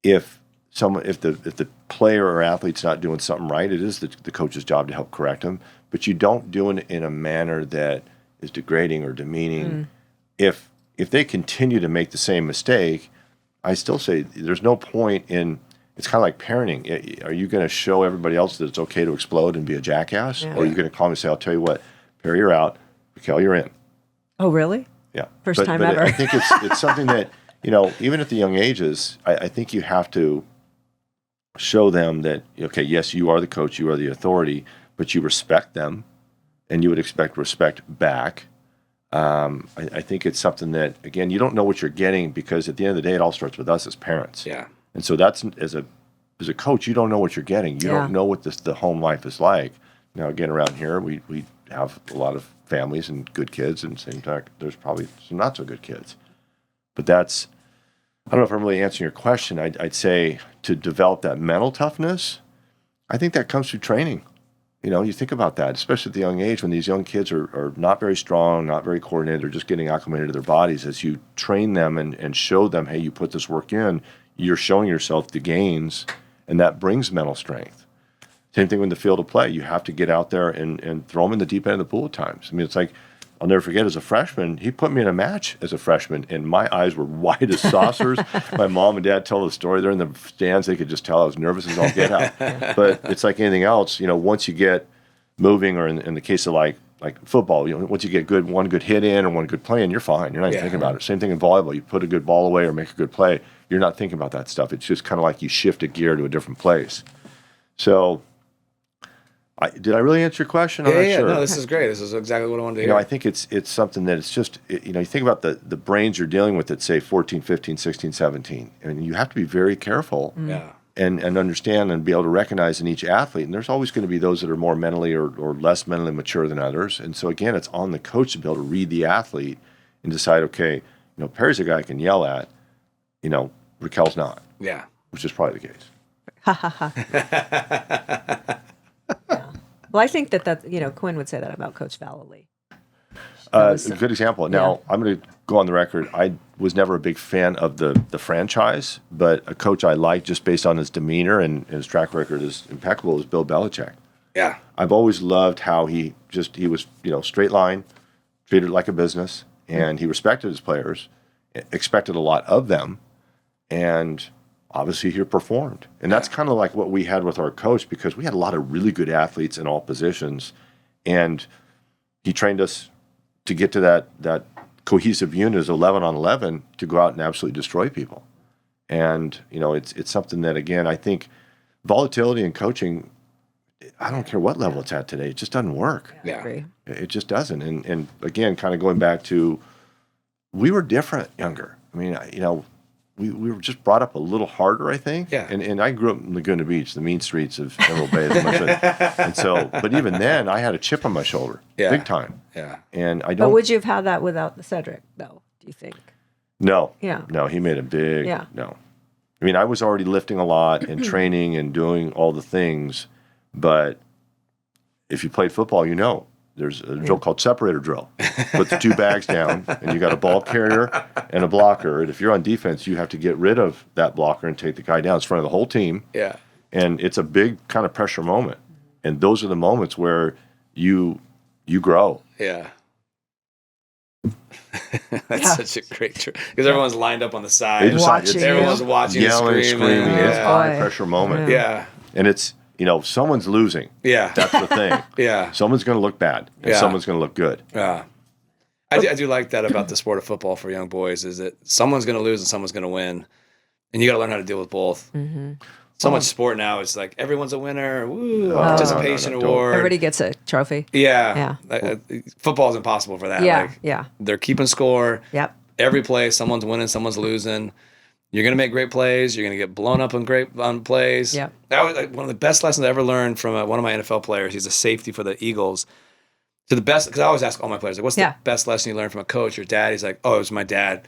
if the player or athlete's not doing something right, it is the coach's job to help correct them. But you don't do it in a manner that is degrading or demeaning. If they continue to make the same mistake, I still say there's no point in. It's kind of like parenting. Are you going to show everybody else that it's okay to explode and be a jackass? Yeah. Or are you going to calmly say, I'll tell you what, Perry, you're out. Raquel, you're in. Oh, really? Yeah. First time ever. I think it's something that, even at the young ages, I think you have to show them that, okay, yes, you are the coach, you are the authority, but you respect them and you would expect respect back. I think it's something that, again, you don't know what you're getting because at the end of the day, it all starts with us as parents. Yeah. And so that's, as a coach, you don't know what you're getting. You don't know what the home life is like. Now, again, around here, we have a lot of families and good kids, and same time, there's probably some not so good kids. But that's, I don't know if I'm really answering your question. I'd say to develop that mental toughness, I think that comes through training. You think about that, especially at the young age when these young kids are not very strong, not very coordinated, they're just getting acclimated to their bodies. As you train them and show them, hey, you put this work in, you're showing yourself the gains, and that brings mental strength. Same thing with the field of play. You have to get out there and throw them in the deep end of the pool at times. I mean, it's like, I'll never forget, as a freshman, he put me in a match as a freshman, and my eyes were wide as saucers. My mom and dad tell the story. They're in the stands. They could just tell I was nervous as all get out. But it's like anything else. Once you get moving, or in the case of like football, once you get one good hit in or one good play in, you're fine. You're not even thinking about it. Same thing in volleyball. You put a good ball away or make a good play, you're not thinking about that stuff. It's just kind of like you shift a gear to a different place. So, did I really answer your question? I'm not sure. No, this is great. This is exactly what I wanted to hear. I think it's something that it's just, you think about the brains you're dealing with at, say, 14, 15, 16, 17. And you have to be very careful and understand and be able to recognize in each athlete. And there's always going to be those that are more mentally or less mentally mature than others. And so, again, it's on the coach to be able to read the athlete and decide, okay, Perry's a guy I can yell at, Raquel's not. Yeah. Which is probably the case. Well, I think that Quinn would say that about Coach Vallely. A good example. Now, I'm going to go on the record. I was never a big fan of the franchise, but a coach I liked just based on his demeanor and his track record is impeccable is Bill Belichick. Yeah. I've always loved how he was, straight line, treated like a business, and he respected his players, expected a lot of them, and obviously he performed. And that's kind of like what we had with our coach, because we had a lot of really good athletes in all positions, and he trained us to get to that cohesive unit as 11 on 11 to go out and absolutely destroy people. And, it's something that, again, I think volatility in coaching, I don't care what level it's at today, it just doesn't work. Yeah. It just doesn't. And again, kind of going back to, we were different younger. I mean, we were just brought up a little harder, I think. Yeah. And I grew up in Laguna Beach, the mean streets of Emerald Bay. And so, but even then, I had a chip on my shoulder, big time. Yeah. And I don't. But would you have had that without the Cedric, though, do you think? No. Yeah. No, he made a big, Yeah. no. I mean, I was already lifting a lot and training and doing all the things, but if you played football, there's a drill called separator drill. Put the two bags down, and you got a ball carrier and a blocker. And if you're on defense, you have to get rid of that blocker and take the guy down. It's in front of the whole team. Yeah. And it's a big kind of pressure moment. And those are the moments where you grow. Yeah. That's such a great trick. Because everyone's lined up on the side. Everyone's watching, yelling, screaming. Yeah. It's a high pressure moment. Yeah. And it's, someone's losing. Yeah. That's the thing. Yeah. Someone's going to look bad, and someone's going to look good. Yeah. I do like that about the sport of football for young boys, is that someone's going to lose and someone's going to win. And you got to learn how to deal with both. Mm-hmm. So much sport now, it's like everyone's a winner. Woo, participation award. Everybody gets a trophy. Yeah. Football is impossible for that. Yeah. They're keeping score. Yep. Every play, someone's winning, someone's losing. You're going to make great plays. You're going to get blown up on plays. Yep. That was one of the best lessons I ever learned from one of my NFL players. He's a safety for the Eagles. To the best, because I always ask all my players, like, what's the best lesson you learned from a coach or dad? He's like, it was my dad.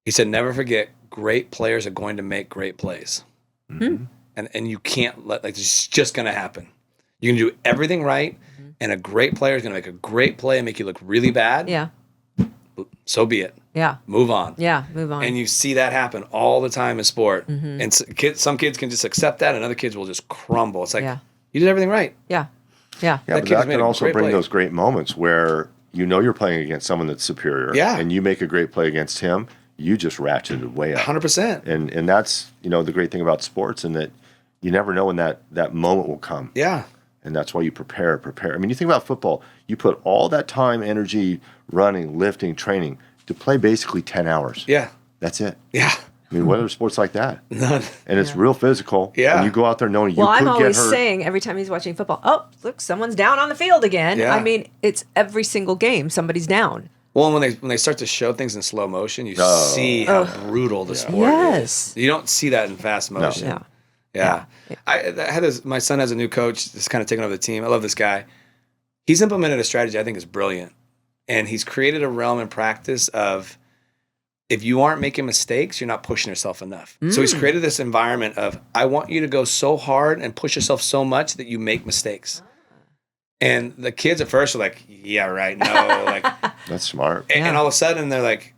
He said, never forget, great players are going to make great plays. Mm-hmm. And you can't it's just going to happen. You can do everything right, and a great player is going to make a great play and make you look really bad. Yeah. So be it. Yeah. Move on. Yeah, move on. And you see that happen all the time in sport. Mm-hmm. And some kids can just accept that, and other kids will just crumble. It's like, you did everything right. Yeah. Yeah. Yeah, but that can also bring those great moments where you're playing against someone that's superior. Yeah. And you make a great play against him, you just ratcheted way up. 100%. And that's, the great thing about sports, and that you never know when that moment will come. Yeah. And that's why you prepare. I mean, you think about football, you put all that time, energy, running, lifting, training to play basically 10 hours. Yeah. That's it. Yeah. I mean, what other sports like that? None. And it's real physical. Yeah. And you go out there knowing Well, you I'm could always get hurt. saying every time he's watching football, oh, look, someone's down on the field again. Yeah. I mean, it's every single game, somebody's down. Well, and when they start to show things in slow motion, you see how brutal the sport is. You don't see that in fast motion. No. Yeah. My son has a new coach that's kind of taking over the team. I love this guy. He's implemented a strategy I think is brilliant. And he's created a realm in practice of if you aren't making mistakes, you're not pushing yourself enough. So he's created this environment of I want you to go so hard and push yourself so much that you make mistakes. And the kids at first are like, yeah, right, no. Like That's smart. and all of a sudden they're like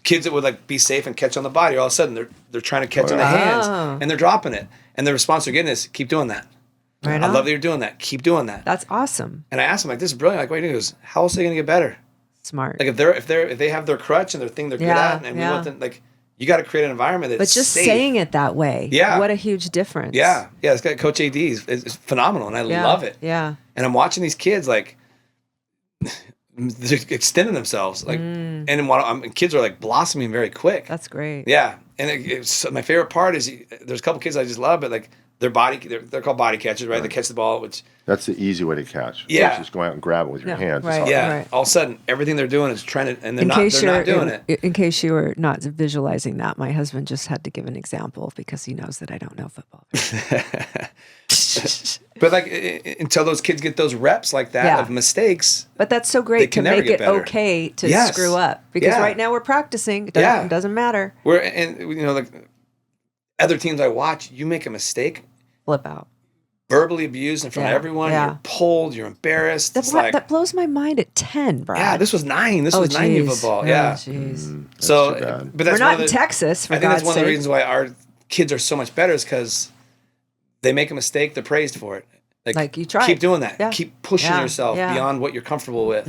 kids that would like be safe and catch on the body. All of a sudden they're trying to catch in the hands and they're dropping it. And the response they're getting is keep doing that. Right I on. love that you're doing that. Keep doing that. That's awesome. And I asked him like, this is brilliant. Like, what do you do? He goes, how else are they gonna get better? Smart. Like if they have their crutch and their thing they're good at, and we want them like you got to create an environment that's but just safe. saying it that way, Yeah. what a huge difference. Yeah, this guy Coach AD is phenomenal, and I love it. Yeah. And I'm watching these kids like they're extending themselves, like, and kids are like blossoming very quick. That's great. Yeah, and my favorite part is there's a couple kids I just love, but like they're called body catchers, right? They catch the ball, which That's the easy way to catch. Yeah. Just go out and grab it with your hands. Right. It's yeah, Right. all of a sudden everything they're doing is trying to, and they're not doing it. In case you were not visualizing that, my husband just had to give an example because he knows that I don't know football. But like until those kids get those reps like that of mistakes, But that's so They great to can never make get it better. okay to Yes. screw up because Yeah. right now we're practicing. It doesn't matter. like other teams I watch, you make a mistake, Flip out. verbally abused in front of everyone, you're pulled, you're embarrassed. That blows my mind at 10, Brad. Yeah, this was 9. This was 9 year football. Oh, Yeah. jeez. So, too bad. but that's We're one not of in the, Texas, for I think God's that's one of the sake. reasons why our kids are so much better is because they make a mistake, they're praised for it. Like, you tried. Keep doing that. Yeah. Keep pushing Yeah. yourself Yeah. beyond what you're comfortable with.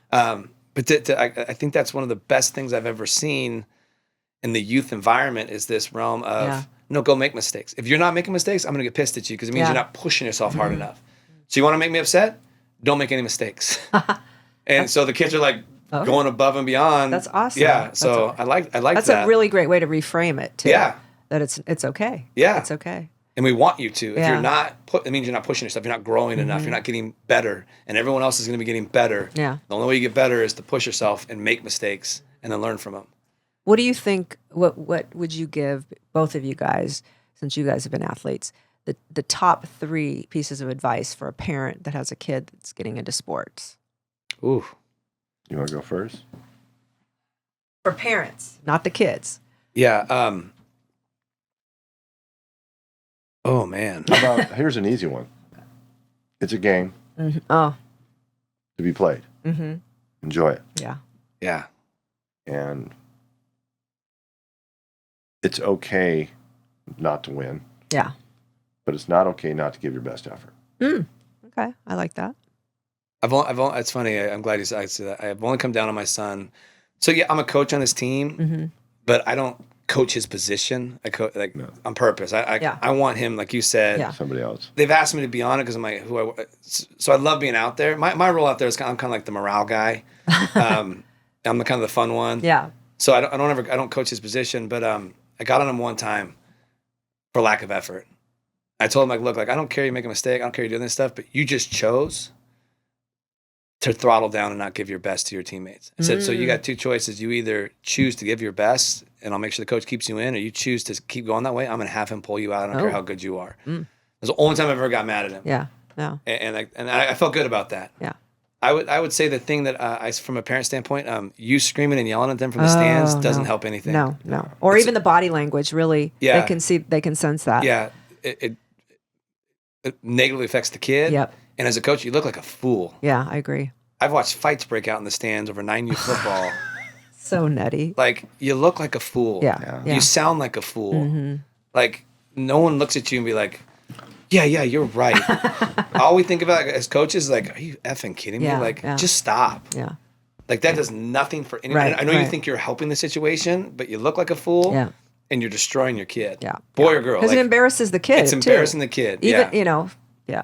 But I think that's one of the best things I've ever seen in the youth environment is this realm of, no, go make mistakes. If you're not making mistakes, I'm going to get pissed at you because it means you're not pushing yourself hard enough. So you want to make me upset? Don't make any mistakes. And so the kids are like going above and beyond. That's awesome. Yeah. So I like That's that. a really great way to reframe it, too. Yeah. That it's okay. Yeah. It's okay. And we want you to. If Yeah. you're not, it means you're not pushing yourself. You're not growing enough. You're not getting better. And everyone else is going to be getting better. Yeah. The only way you get better is to push yourself and make mistakes and then learn from them. What do you think, what would you give, both of you guys, since you guys have been athletes, the top 3 pieces of advice for a parent that has a kid that's getting into sports? Ooh. You want to go first? For parents, not the kids. Yeah. Oh, man. How about, here's an easy one. It's a game Oh, to be played. Enjoy it. yeah. Yeah. And it's okay not to win, Yeah. but it's not okay not to give your best effort. Okay. I like that. It's funny. I'm glad you said that. I've only come down on my son. So yeah, I'm a coach on his team, but I don't coach his position. I coach on purpose. I want him, like you said. Yeah. Somebody else. They've asked me to be on it because so I love being out there. My role out there is I'm kind of like the morale guy. I'm the kind of the fun one. Yeah. So I don't coach his position, but I got on him one time for lack of effort. I told him like, look, like I don't care you make a mistake. I don't care you doing this stuff, but you just chose to throttle down and not give your best to your teammates. I said, so you got 2 choices. You either choose to give your best and I'll make sure the coach keeps you in, or you choose to keep going that way. I'm going to have him pull you out. I don't care how good you are. That's the only time I've ever got mad at him. Yeah. No. And I felt good about that. Yeah. I would say the thing that from a parent standpoint, you screaming and yelling at them from the stands doesn't help anything. No. Or even the body language, really. Yeah. They can sense that. Yeah. It negatively affects the kid. Yep. And as a coach, you look like a fool. Yeah, I agree. I've watched fights break out in the stands over 9U football. So nutty. Like, you look like a fool. Yeah. You sound like a fool. Like, no one looks at you and be like, yeah, you're right. All we think about as coaches is like, are you effing kidding me? Like, just stop. Yeah. Like, that does nothing for anyone. Right, I know you think you're helping the situation, but you look like a fool. Yeah. And you're destroying your kid. Yeah. Boy or girl. Because Like, it embarrasses the kid. it's embarrassing the kid. Even, yeah. Yeah.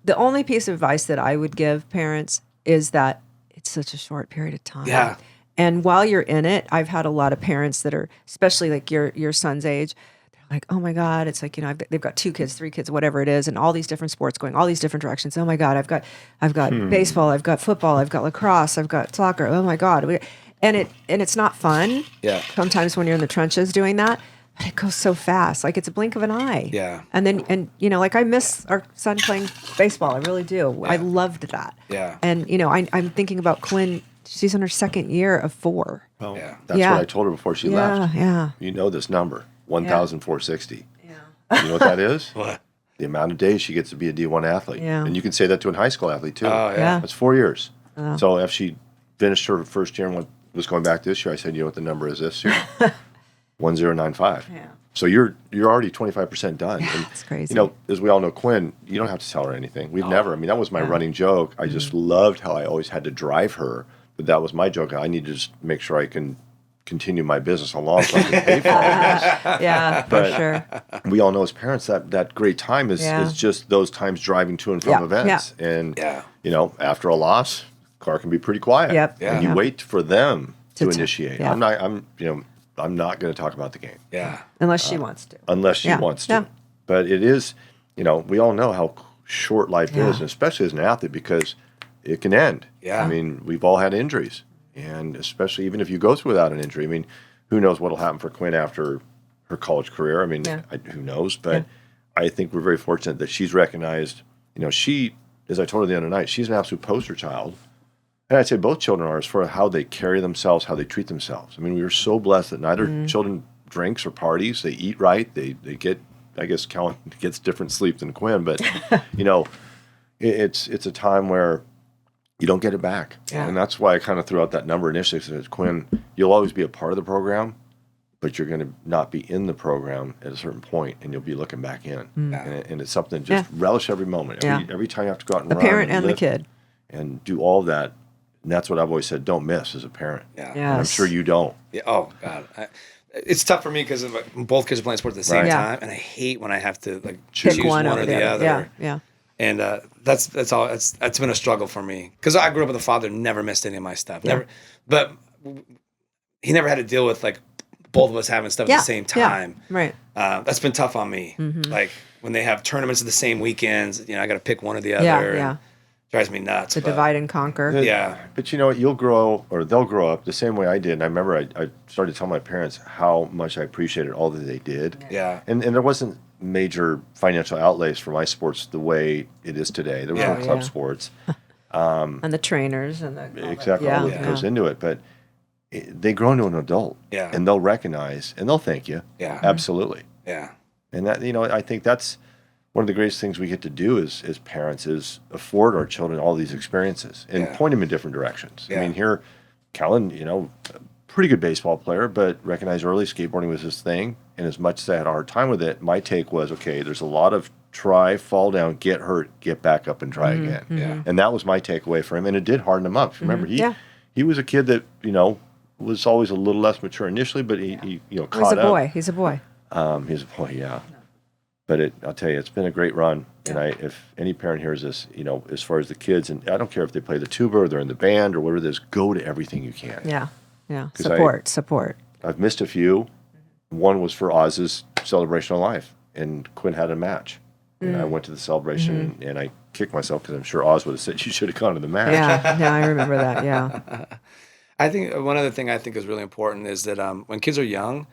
The only piece of advice that I would give parents is that it's such a short period of time. Yeah. And while you're in it, I've had a lot of parents that are, especially like your son's age, they're like, oh my God, it's like, they've got 2 kids, 3 kids, whatever it is, and all these different sports going, all these different directions. Oh my God, I've got baseball, I've got football, I've got lacrosse, I've got soccer. Oh my God. And it's not fun. Yeah. Sometimes when you're in the trenches doing that, but it goes so fast. Like it's a blink of an eye. Yeah. And like I miss our son playing baseball. I really do. Yeah. I loved that. Yeah. And I'm thinking about Quinn. She's in her 2nd year of 4. Well, that's what I told her before she left. Yeah. You know this number, 1,460. Yeah. You know what that is? What? The amount of days she gets to be a D1 athlete. Yeah. And you can say that to a high school athlete too. Oh, yeah. That's 4 years. So if she finished her first year and was going back this year, I said, you know what the number is this year? 1095. Yeah. So you're already 25% done. And, It's crazy. As we all know, Quinn, you don't have to tell her anything. We've never. I mean, that was my running joke. I just loved how I always had to drive her, but that was my joke. I need to just make sure I can continue my business along so I can pay for all this. Yeah, for sure. We all know as parents that great time is just those times driving to and from events. And after a loss, car can be pretty quiet. Yep. Yeah. And you wait for them to initiate. Yeah. I'm not going to talk about the game. Yeah. Unless she wants to. Unless she wants to. Yeah. But it is, we all know how short life is, and especially as an athlete, because it can end. Yeah. I mean, we've all had injuries. And especially even if you go through without an injury, I mean, who knows what will happen for Quinn after her college career? I mean, who knows? But I think we're very fortunate that she's recognized, she, as I told her the other night, she's an absolute poster child. And I'd say both children are as far as how they carry themselves, how they treat themselves. I mean, we were so blessed that neither children drinks or parties. They eat right. They get, I guess Kellen gets different sleep than Quinn, but, it's a time where you don't get it back. Yeah. And that's why I kind of threw out that number initially. Said, Quinn, you'll always be a part of the program, but you're going to not be in the program at a certain point, and you'll be looking back in. And it's something, just relish every moment. Every time you have to go out and the run. The parent and the lift kid. And do all that. And that's what I've always said, don't miss as a parent. Yeah. And I'm sure you don't. Yeah. Oh, God. It's tough for me because both kids are playing sports at the same time, and I hate when I have to choose one or the other. Yeah. And that's all. That's been a struggle for me because I grew up with a father who never missed any of my stuff. Never, but he never had to deal with both of us having stuff at the same time. Yeah. Right. That's been tough on me. Mm-hmm. Like when they have tournaments at the same weekends, I got to pick one or the other. Yeah. Drives me nuts. To divide and conquer. Yeah. But you know what? You'll grow, or they'll grow up the same way I did. And I remember I started telling my parents how much I appreciated all that they did. Yeah. And there wasn't major financial outlays for my sports the way it is today. There was no club sports. And the trainers and the exactly all that goes into it. But they grow into an adult. Yeah. And they'll recognize and they'll thank you. Yeah. Absolutely. Yeah. And that, I think that's one of the greatest things we get to do as parents is afford our children all these experiences and point them in different directions. Yeah. I mean, here, Kellen, pretty good baseball player, but recognized early skateboarding was his thing. And as much as I had a hard time with it, my take was, okay, there's a lot of try, fall down, get hurt, get back up and try again. Yeah. And that was my takeaway for him. And it did harden him up. Remember, he was a kid that, was always a little less mature initially, but he caught up. He's a boy. He's a boy, yeah. But I'll tell you, it's been a great run. And if any parent hears this, as far as the kids, and I don't care if they play the tuba or they're in the band or whatever it is, go to everything you can. Yeah. Support. I've missed a few. One was for Oz's celebration of life, and Quinn had a match. And I went to the celebration, and I kicked myself because I'm sure Oz would have said, you should have gone to the match. Yeah, I remember that, yeah. I think one other thing I think is really important is that when kids are young,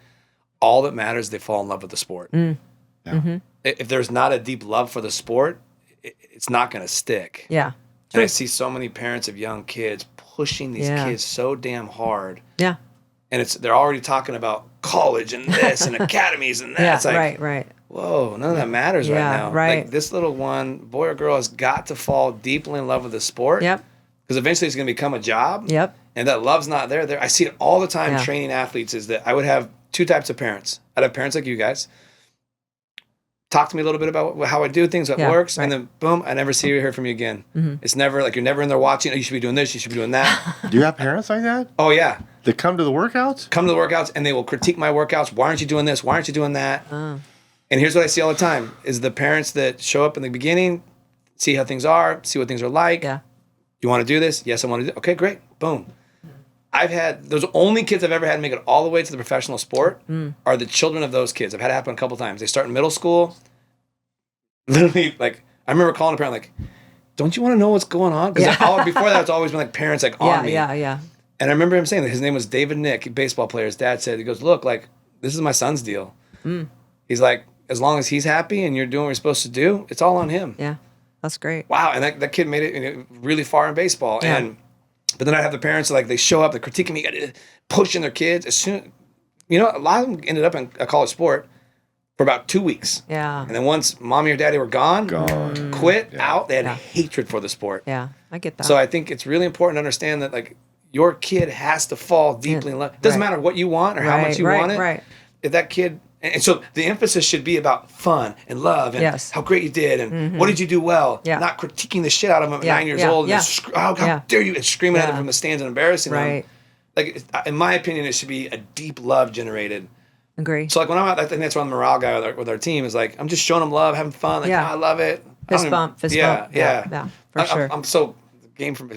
all that matters is they fall in love with the sport. Yeah. Mm-hmm. If there's not a deep love for the sport, it's not going to stick. Yeah. And I see so many parents of young kids pushing these kids so damn hard. Yeah. And they're already talking about college and this and academies and that. Yeah, it's like, right. Whoa, none of that matters right now. Right. Like this little one, boy or girl, has got to fall deeply in love with the sport. Yep. Because eventually it's going to become a job. Yep. And that love's not there. I see it all the time training athletes is that I would have two types of parents. I'd have parents like you guys. Talk to me a little bit about how I do things, what works, and then boom, I never see you or hear from you again. Mm-hmm. It's never like you're never in there watching, oh, you should be doing this, you should be doing that. Do you have parents like that? Oh, yeah. That come to the workouts? Come to the workouts, and they will critique my workouts. Why aren't you doing this? Why aren't you doing that? And here's what I see all the time is the parents that show up in the beginning, see how things are, see what things are like. Yeah. You want to do this? Yes, I want to do it. Okay, great. Boom. I've had, those only kids I've ever had make it all the way to the professional sport are the children of those kids. I've had it happen a couple times. They start in middle school. Literally, like, I remember calling a parent, like, don't you want to know what's going on? Because before that, it's always been like parents like on me. Yeah. And I remember him saying that his name was David Nick, baseball player. His dad said, he goes, look, like, this is my son's deal. He's like, as long as he's happy and you're doing what you're supposed to do, it's all on him. Yeah. That's great. Wow. And that kid made it really far in baseball. Yeah. But then I have the parents like, they show up, they're critiquing me, pushing their kids. As soon, a lot of them ended up in a college sport for about 2 weeks. Yeah. And then once mommy or daddy were gone, quit, out, they had hatred for the sport. Yeah. I get that. So I think it's really important to understand that, like, your kid has to fall deeply in love. It doesn't matter what you want or how much you want it. Right. If that kid, and so the emphasis should be about fun and love and how great you did and what did you do well. Not critiquing the shit out of them at 9 years old. And how dare you, and screaming at them from the stands and embarrassing them. Like, in my opinion, it should be a deep love generated. Agree. So like when I'm out, I think that's why I'm the morale guy with our team is like, I'm just showing them love, having fun. Like, I love it. Fist bump. Yeah, for sure. I'm so game from.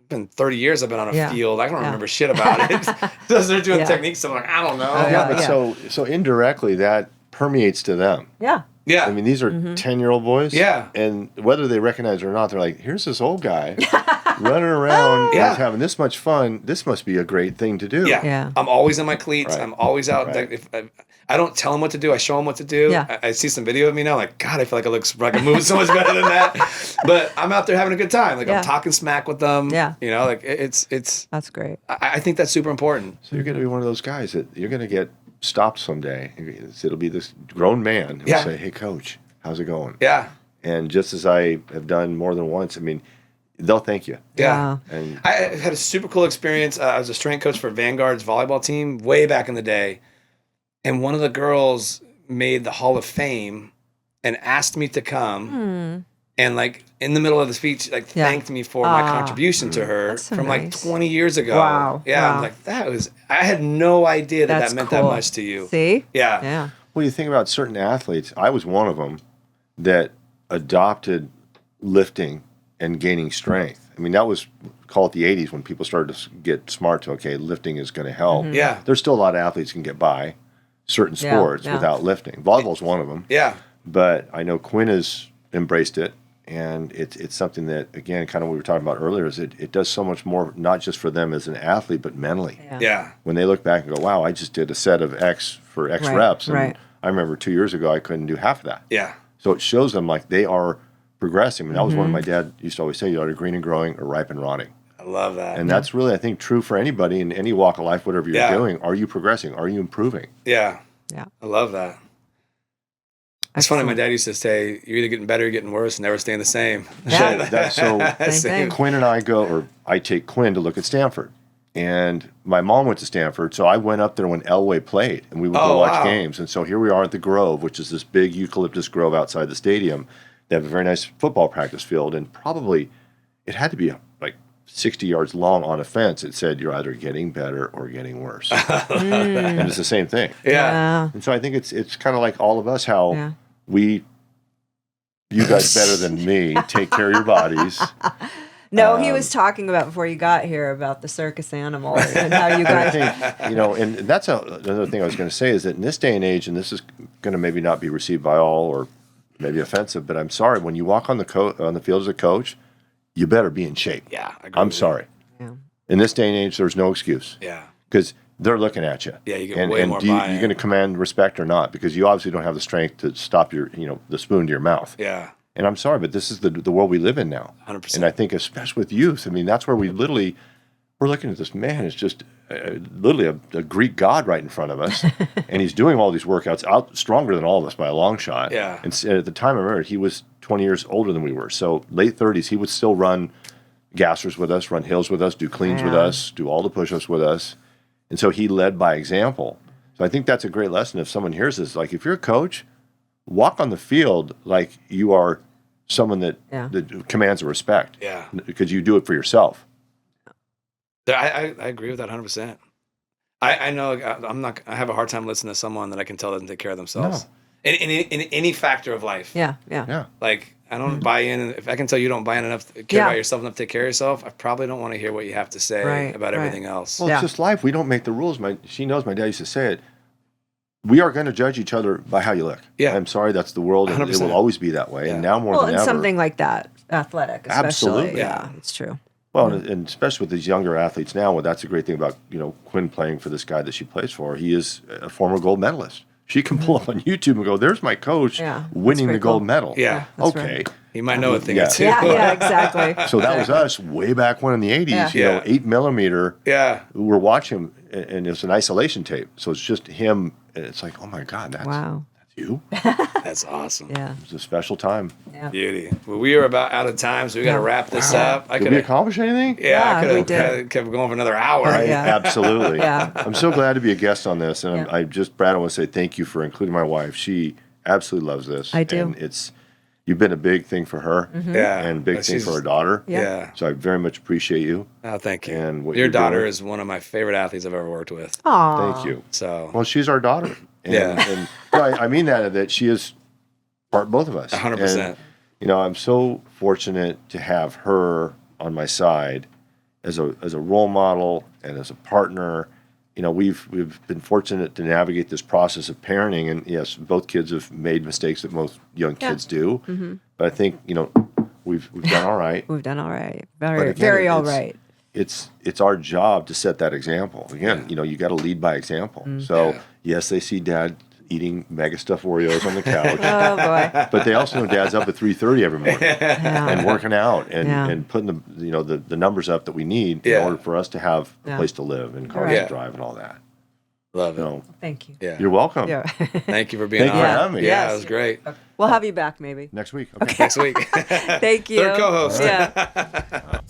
Been 30 years I've been on a field. I don't remember shit about it. They're doing techniques. I'm like, I don't know. So indirectly that permeates to them. Yeah. I mean, these are 10-year-old boys. Yeah. And whether they recognize it or not, they're like, here's this old guy running around and having this much fun. This must be a great thing to do. Yeah. I'm always in my cleats. I'm always out. If I don't tell them what to do. I show them what to do. I see some video of me now. Like, God, I feel like I move so much better than that. But I'm out there having a good time. Like, I'm talking smack with them. Like it's. That's great. I think that's super important. So you're going to be one of those guys that you're going to get stopped someday. It'll be this grown man who will say, hey, coach, how's it going? Yeah. And just as I have done more than once, I mean, they'll thank you. Yeah. And I had a super cool experience. I was a strength coach for Vanguard's volleyball team way back in the day. And one of the girls made the Hall of Fame and asked me to come. And like in the middle of the speech, like thanked me for my contribution to her from like 20 years ago. Wow. Yeah. I'm like, I had no idea that meant that much to you. See? Yeah. Well, you think about certain athletes. I was one of them that adopted lifting and gaining strength. I mean, that was, call it the 80s when people started to get smart to, okay, lifting is going to help. Yeah. There's still a lot of athletes who can get by certain sports without lifting. Volleyball's one of them. Yeah. But I know Quinn has embraced it. And it's something that, again, kind of what we were talking about earlier, is it does so much more, not just for them as an athlete, but mentally. Yeah. When they look back and go, wow, I just did a set of X for X reps. And I remember 2 years ago, I couldn't do half of that. Yeah. So it shows them like they are progressing. And that was one of my dad used to always say, you're either green and growing or ripe and rotting. I love that. And that's really, I think, true for anybody in any walk of life, whatever you're doing. Are you progressing? Are you improving? Yeah. Yeah. I love that. It's funny. My dad used to say, "You're either getting better, or getting worse, and never staying the same." Yeah. So Quinn and I take Quinn to look at Stanford, and my mom went to Stanford, so I went up there when Elway played, and we would go watch games. And so here we are at the Grove, which is this big eucalyptus grove outside the stadium. They have a very nice football practice field, and probably it had to be like 60 yards long on a fence. It said, "You're either getting better or getting worse," and it's the same thing. Yeah. And so I think it's kind of like all of us, how you guys better than me, take care of your bodies. No, he was talking about before you got here about the circus animal and how you guys. I think, and that's another thing I was going to say is that in this day and age, and this is going to maybe not be received by all or maybe offensive, but I'm sorry, when you walk on the field as a coach, you better be in shape. Yeah, I'm sorry. Yeah. In this day and age, there's no excuse. Yeah. Because they're looking at you. Yeah, you get way more buy-in. You're going to command respect or not, because you obviously don't have the strength to stop the spoon to your mouth. Yeah. And I'm sorry, but this is the world we live in now. 100%. And I think especially with youth, I mean, that's where we're looking at this man. It's just literally a Greek god right in front of us. And he's doing all these workouts out stronger than all of us by a long shot. Yeah. And at the time I remember, he was 20 years older than we were. So late 30s, he would still run gassers with us, run hills with us, do cleans with us, do all the push-ups with us. And so he led by example. So I think that's a great lesson if someone hears this. Like, if you're a coach, walk on the field like you are someone that commands a respect. Yeah. Because you do it for yourself. I agree with that 100%. I know I have a hard time listening to someone that I can tell doesn't take care of themselves. in any factor of life. Yeah. Like, I don't buy in. If I can tell you don't buy in enough, care about yourself enough to take care of yourself, I probably don't want to hear what you have to say about everything else. Well, it's just life. We don't make the rules. She knows my dad used to say it. We are going to judge each other by how you look. Yeah. I'm sorry, that's the world, and 100%. It will always be that way. And now more than ever. Well, and something like that, athletic, especially. Absolutely. Yeah, it's true. Well, and especially with these younger athletes now, well, that's a great thing about, Quinn playing for this guy that she plays for. He is a former gold medalist. She can pull up on YouTube and go, there's my coach winning the gold medal. Yeah. Okay. Right. He might know a thing or two. Yeah, exactly. So that was us way back when in the 80s, 8 millimeter. Yeah. We're watching him, and it's an isolation tape. So it's just him, and it's like, oh my God, that's you? That's awesome. Yeah. It was a special time. Yeah. Beauty. Well, we are about out of time, so we got to wrap this up. Did we accomplish anything? Yeah, I could have kept going for another hour. Absolutely. I'm so glad to be a guest on this. And Brad, I want to say thank you for including my wife. She absolutely loves this. I do. And you've been a big thing for her. And big thing for her daughter. Yeah. So I very much appreciate you. Oh, thank you. And your daughter is one of my favorite athletes I've ever worked with. Aww. Thank you. So. Well, she's our daughter. And I mean that she is both of us. 100%. And, I'm so fortunate to have her on my side as a role model and as a partner. We've been fortunate to navigate this process of parenting, and yes, both kids have made mistakes that most young kids do. Mm-hmm. But I think we've done all right. We've done all right. Very all right. It's our job to set that example. Again, you got to lead by example. So yes, they see Dad eating mega stuffed Oreos on the couch. Oh boy! But they also know Dad's up at 3:30 every morning and working out and putting the numbers up that we need in order for us to have a place to live and cars to drive and all that. Love it. Thank you. You're welcome. Yeah. Thank you for being on. Thank you for having me. Yeah, it was great. We'll have you back maybe next week. Okay. Next week. Thank you. Third co-host. Yeah.